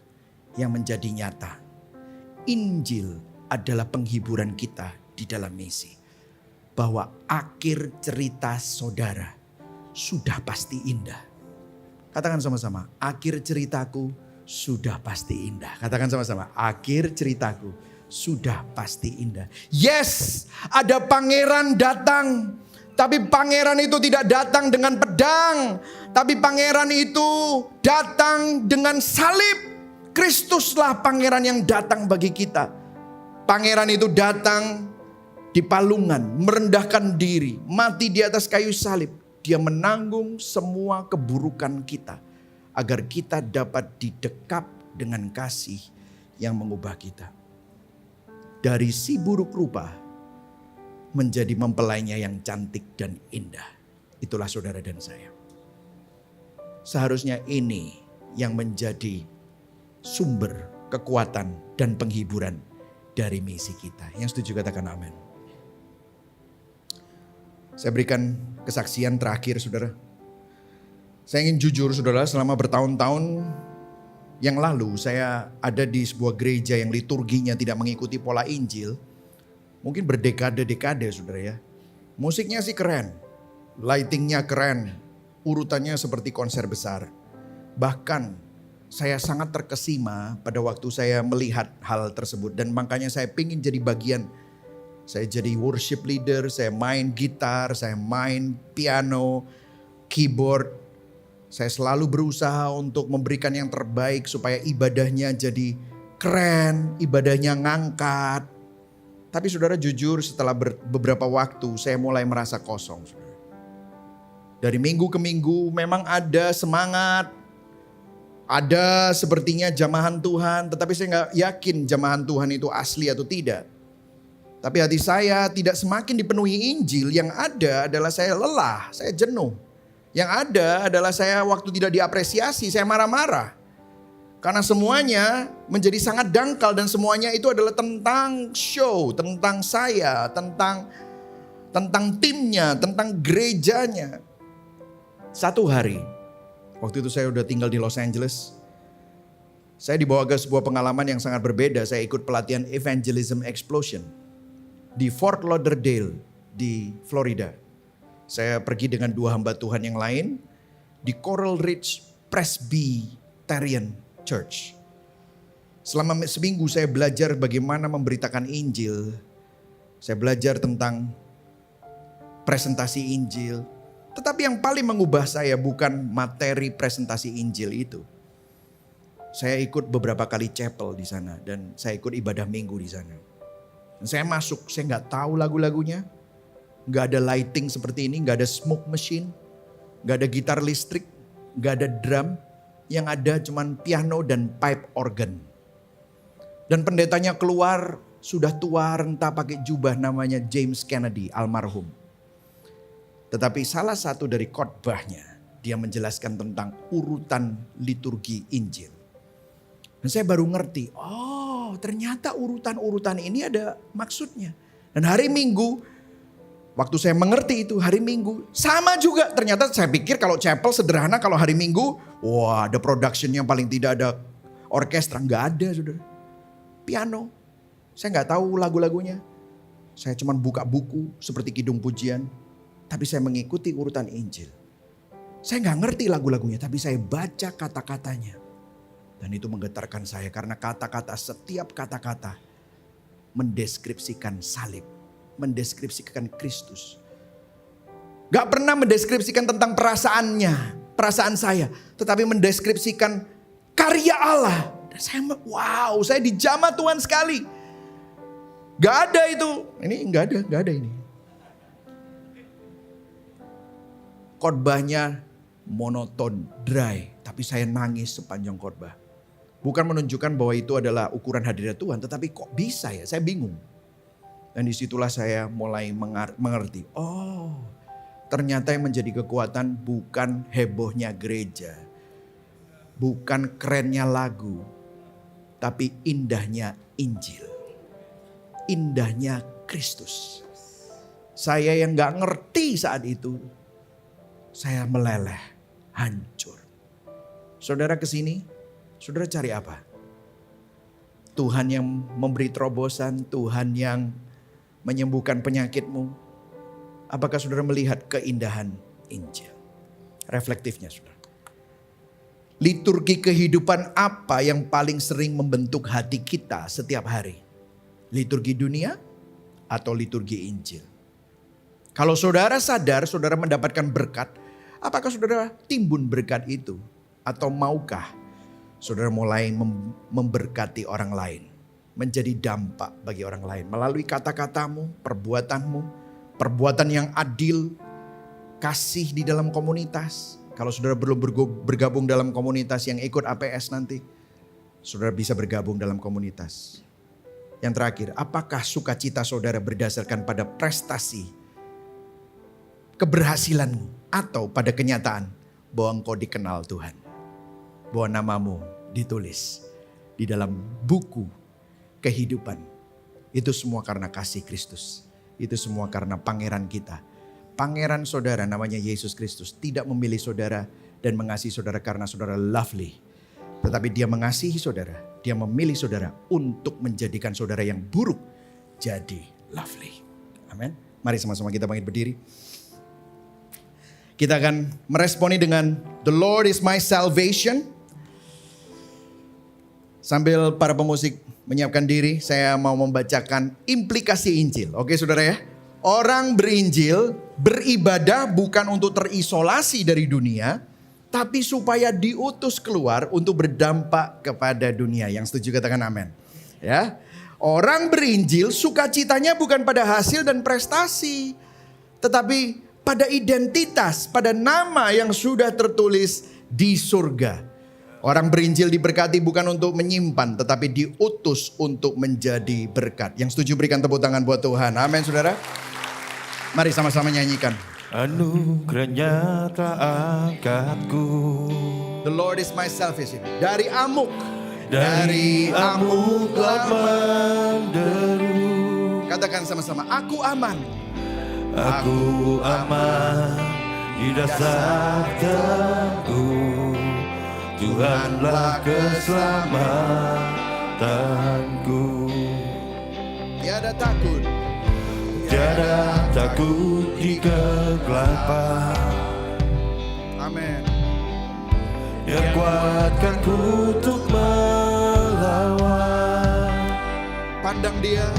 yang menjadi nyata. Injil adalah penghiburan kita di dalam misi. Bahwa akhir cerita saudara sudah pasti indah. Katakan sama-sama, akhir ceritaku sudah pasti indah. Katakan sama-sama, akhir ceritaku sudah pasti indah. Yes, ada pangeran datang. Tapi pangeran itu tidak datang dengan pedang. Tapi pangeran itu datang dengan salib. Kristuslah pangeran yang datang bagi kita. Pangeran itu datang di palungan, merendahkan diri, mati di atas kayu salib. Dia menanggung semua keburukan kita, agar kita dapat didekap dengan kasih yang mengubah kita. Dari si buruk rupa menjadi mempelainya yang cantik dan indah. Itulah saudara dan saya. Seharusnya ini yang menjadi sumber kekuatan dan penghiburan dari misi kita. Yang setuju katakan amin. Saya berikan kesaksian terakhir saudara. Saya ingin jujur saudara, selama bertahun-tahun yang lalu saya ada di sebuah gereja yang liturginya tidak mengikuti pola Injil. Mungkin berdekade-dekade saudara ya. Musiknya sih keren, lightingnya keren, urutannya seperti konser besar. Bahkan saya sangat terkesima pada waktu saya melihat hal tersebut. Dan makanya saya ingin jadi bagian. Saya jadi worship leader, saya main gitar, saya main piano, keyboard. Saya selalu berusaha untuk memberikan yang terbaik supaya ibadahnya jadi keren, ibadahnya ngangkat. Tapi saudara jujur setelah beberapa waktu saya mulai merasa kosong. Saudara. Dari minggu ke minggu memang ada semangat. Ada sepertinya jamahan Tuhan, tetapi saya nggak yakin jamahan Tuhan itu asli atau tidak. Tapi hati saya tidak semakin dipenuhi Injil, yang ada adalah saya lelah, saya jenuh. Yang ada adalah saya waktu tidak diapresiasi, saya marah-marah. Karena semuanya menjadi sangat dangkal dan semuanya itu adalah tentang show, tentang saya, tentang timnya, tentang gerejanya. Satu hari, waktu itu saya udah tinggal di Los Angeles. Saya dibawa ke sebuah pengalaman yang sangat berbeda. Saya ikut pelatihan Evangelism Explosion di Fort Lauderdale di Florida. Saya pergi dengan 2 hamba Tuhan yang lain di Coral Ridge Presbyterian Church. Selama seminggu saya belajar bagaimana memberitakan Injil. Saya belajar tentang presentasi Injil. Tetapi yang paling mengubah saya bukan materi presentasi Injil itu. Saya ikut beberapa kali chapel di sana dan saya ikut ibadah minggu di sana. Dan saya masuk, saya nggak tahu lagu-lagunya, nggak ada lighting seperti ini, nggak ada smoke machine, nggak ada gitar listrik, nggak ada drum, yang ada cuman piano dan pipe organ. Dan pendetanya keluar sudah tua renta pakai jubah namanya James Kennedy almarhum. Tetapi salah satu dari khotbahnya dia menjelaskan tentang urutan liturgi Injil. Dan saya baru ngerti, oh ternyata urutan-urutan ini ada maksudnya. Dan hari Minggu, waktu saya mengerti itu hari Minggu, sama juga. Ternyata saya pikir kalau chapel sederhana, kalau hari Minggu, wah ada production yang paling tidak ada orkestra. Nggak ada saudara. Piano, saya nggak tahu lagu-lagunya. Saya cuma buka buku seperti Kidung Pujian. Tapi saya mengikuti urutan Injil. Saya nggak ngerti lagu-lagunya, tapi saya baca kata-katanya. Dan itu menggetarkan saya karena kata-kata, setiap kata-kata mendeskripsikan salib. Mendeskripsikan Kristus. Gak pernah mendeskripsikan tentang perasaannya, perasaan saya. Tetapi mendeskripsikan karya Allah. Dan saya, wow, saya dijamah Tuhan sekali. Gak ada itu. Ini gak ada ini. Khotbahnya monoton, dry. Tapi saya nangis sepanjang khotbah. Bukan menunjukkan bahwa itu adalah ukuran hadirat Tuhan. Tetapi kok bisa ya, saya bingung. Dan disitulah saya mulai mengerti. Oh, ternyata yang menjadi kekuatan bukan hebohnya gereja. Bukan kerennya lagu. Tapi indahnya Injil. Indahnya Kristus. Saya yang gak ngerti saat itu. Saya meleleh, hancur. Saudara kesini, saudara cari apa? Tuhan yang memberi terobosan, Tuhan yang menyembuhkan penyakitmu. Apakah saudara melihat keindahan Injil? Reflektifnya saudara. Liturgi kehidupan apa yang paling sering membentuk hati kita setiap hari? Liturgi dunia atau liturgi Injil? Kalau saudara sadar, saudara mendapatkan berkat, apakah saudara timbun berkat itu? Atau maukah saudara mulai memberkati orang lain? Menjadi dampak bagi orang lain. Melalui kata-katamu, perbuatanmu, perbuatan yang adil, kasih di dalam komunitas. Kalau saudara belum bergabung dalam komunitas yang ikut APS nanti, saudara bisa bergabung dalam komunitas. Yang terakhir, apakah sukacita saudara berdasarkan pada prestasi, keberhasilanmu, atau pada kenyataan bahwa engkau dikenal Tuhan, bahwa namamu ditulis di dalam buku kehidupan. Itu semua karena kasih Kristus. Itu semua karena pangeran kita. Pangeran saudara namanya Yesus Kristus tidak memilih saudara dan mengasihi saudara karena saudara lovely. Tetapi dia mengasihi saudara, dia memilih saudara untuk menjadikan saudara yang buruk jadi lovely. Amin. Mari sama-sama kita bangkit berdiri. Kita akan meresponi dengan The Lord is my salvation. Sambil para pemusik menyiapkan diri, saya mau membacakan implikasi Injil. Oke saudara ya. Orang berinjil, beribadah bukan untuk terisolasi dari dunia, tapi supaya diutus keluar untuk berdampak kepada dunia. Yang setuju katakan amin. Ya. Orang berinjil sukacitanya bukan pada hasil dan prestasi, tetapi pada identitas, pada nama yang sudah tertulis di surga. Orang berinjil diberkati bukan untuk menyimpan, tetapi diutus untuk menjadi berkat. Yang setuju berikan tepuk tangan buat Tuhan. Amin saudara. Mari sama-sama nyanyikan. Anugerahnya telah angkatku. The Lord is my salvation. Dari amuk. Dari amuk telah menderu. Katakan sama-sama, aku aman. Aku aman di dasar teguh. Tuhanlah keselamatanku. Tiada takut. Tiada takut di kegelapan. Amin. Yang kuatkan ku untuk melawan. Pandang dia.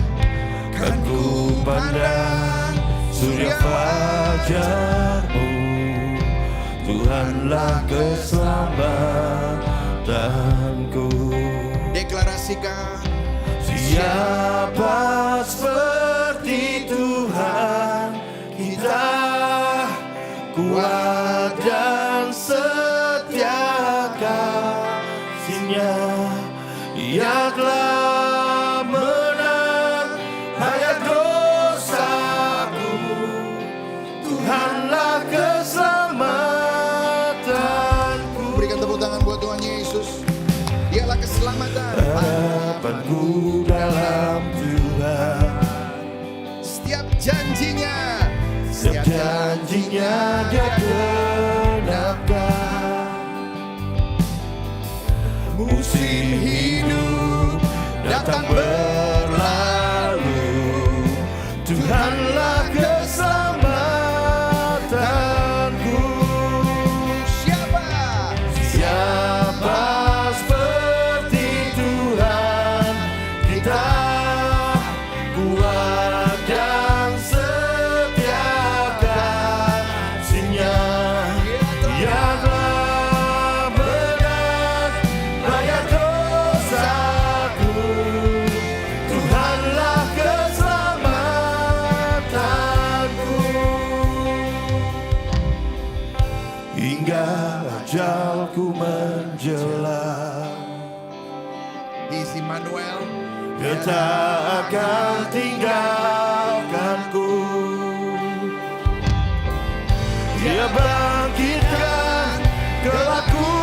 Kan ku pandang surya fajarmu. Tuhanlah keselamatanku. Deklarasikan. Siapa seperti Tuhan kita, kuat dan setia kasih-Nya. Ia telah menang banyak dosaku. Tuhanlah keselamatanku. Berikan tepuk tangan buat Tuhan Yesus. Dialah keselamatan. Harapanku dalam Tuhan. Setiap janjinya. Setiap janjinya Dia genapkan. Musim hidup datang berlalu. Tuhanlah keselamatanku. Siapa? Siapa seperti Tuhan kita, kuat dan setia kasih-Nya. Ia telah menang banyak dosaku. Tuhanlah keselamatanku. Hingga ajalku menjelang, He's Immanuel. Dia tak akan tinggalkanku. Dia bangkitkan kelakku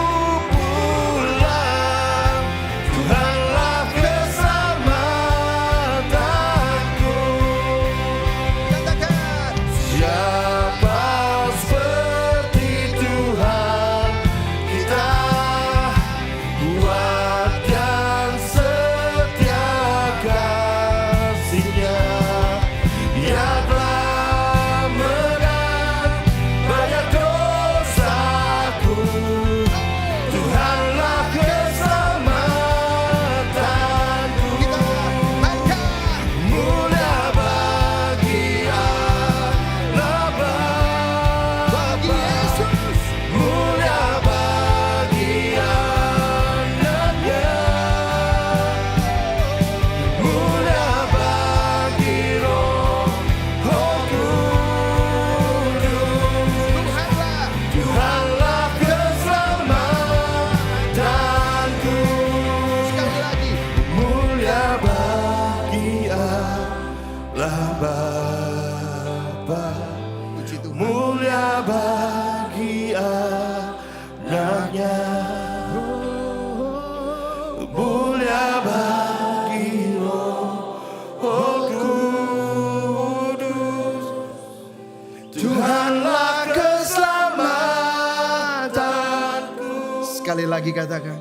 pulang. Tuhanlah keselamatanku. Katakan. Siapa seperti Tuhan kita, kuat dan setia kasih-Nya. Ia telah menang banyak dosaku. Sekali lagi katakan.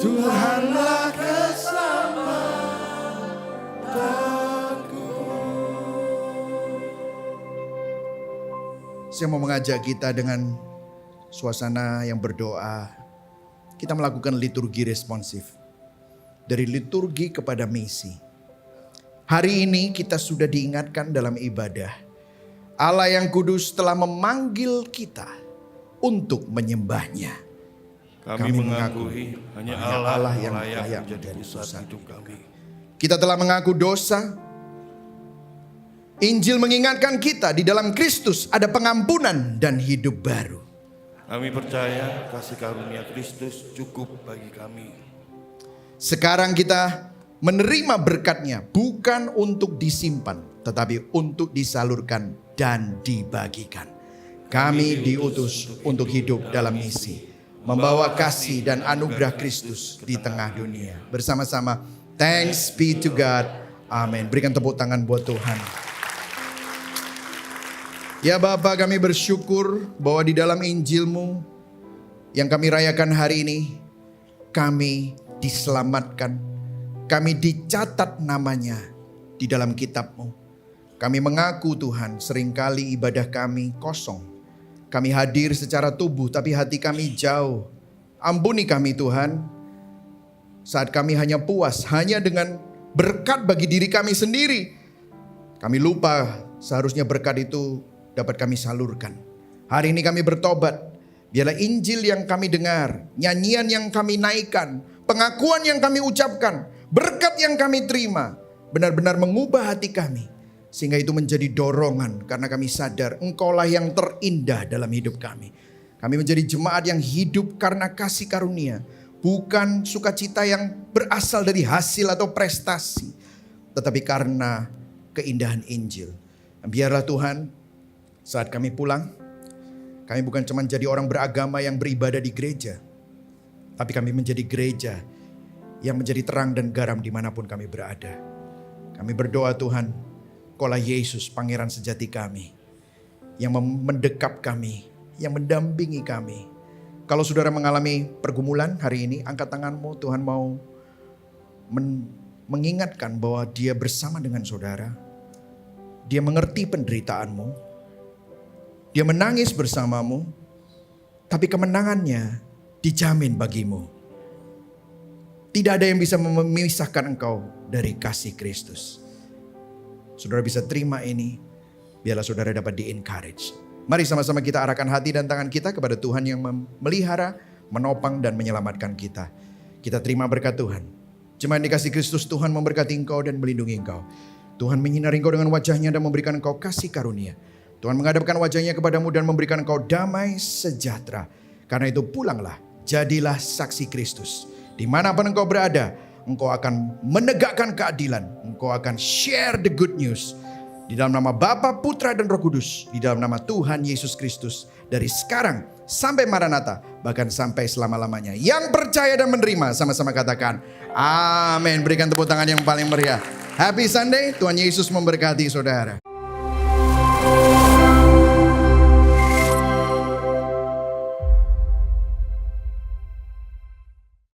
Tuhanlah keselamatanku. Saya mau mengajak kita dengan suasana yang berdoa. Kita melakukan liturgi responsif. Dari liturgi kepada misi. Hari ini kita sudah diingatkan dalam ibadah. Allah yang kudus telah memanggil kita untuk menyembahnya. Kami mengakui hanya Allah yang layak menjadi pusat hidup kami. Kita telah mengaku dosa. Injil mengingatkan kita di dalam Kristus ada pengampunan dan hidup baru. Kami percaya kasih karunia Kristus cukup bagi kami. Sekarang kita menerima berkat-Nya bukan untuk disimpan, tetapi untuk disalurkan dan dibagikan. Kami diutus untuk hidup dalam misi, membawa kasih dan anugerah Kristus di tengah dunia. Bersama-sama, thanks be to God. Amin. Berikan tepuk tangan buat Tuhan. Ya Bapa, kami bersyukur bahwa di dalam Injil-Mu yang kami rayakan hari ini, kami diselamatkan. Kami dicatat namanya di dalam kitab-Mu. Kami mengaku Tuhan, seringkali ibadah kami kosong. Kami hadir secara tubuh tapi hati kami jauh. Ampuni kami Tuhan, saat kami hanya puas hanya dengan berkat bagi diri kami sendiri. Kami lupa seharusnya berkat itu dapat kami salurkan. Hari ini kami bertobat. Biarlah Injil yang kami dengar, nyanyian yang kami naikkan, pengakuan yang kami ucapkan, berkat yang kami terima, benar-benar mengubah hati kami. Sehingga itu menjadi dorongan karena kami sadar Engkaulah yang terindah dalam hidup kami. Kami menjadi jemaat yang hidup karena kasih karunia. Bukan sukacita yang berasal dari hasil atau prestasi. Tetapi karena keindahan Injil. Biarlah Tuhan, saat kami pulang, kami bukan cuma jadi orang beragama yang beribadah di gereja. Tapi kami menjadi gereja yang menjadi terang dan garam dimanapun kami berada. Kami berdoa Tuhan, Kaulah Yesus pangeran sejati kami. Yang mendekap kami, yang mendampingi kami. Kalau saudara mengalami pergumulan hari ini, angkat tanganmu, Tuhan mau mengingatkan bahwa Dia bersama dengan saudara. Dia mengerti penderitaanmu. Dia menangis bersamamu, tapi kemenangannya dijamin bagimu. Tidak ada yang bisa memisahkan engkau dari kasih Kristus. Saudara bisa terima ini, biarlah saudara dapat di-encourage. Mari sama-sama kita arahkan hati dan tangan kita kepada Tuhan yang memelihara, menopang dan menyelamatkan kita. Kita terima berkat Tuhan. Jemaat dikasih Kristus, Tuhan memberkati engkau dan melindungi engkau. Tuhan menyinari engkau dengan wajah-Nya dan memberikan engkau kasih karunia. Tuhan menghadapkan wajah-Nya kepadamu dan memberikan engkau damai sejahtera. Karena itu pulanglah, jadilah saksi Kristus. Dimanapun engkau berada, engkau akan menegakkan keadilan. Engkau akan share the good news. Di dalam nama Bapa, Putra dan Roh Kudus. Di dalam nama Tuhan Yesus Kristus. Dari sekarang sampai Maranatha, bahkan sampai selama-lamanya. Yang percaya dan menerima, sama-sama katakan amin. Berikan tepuk tangan yang paling meriah. Happy Sunday, Tuhan Yesus memberkati saudara.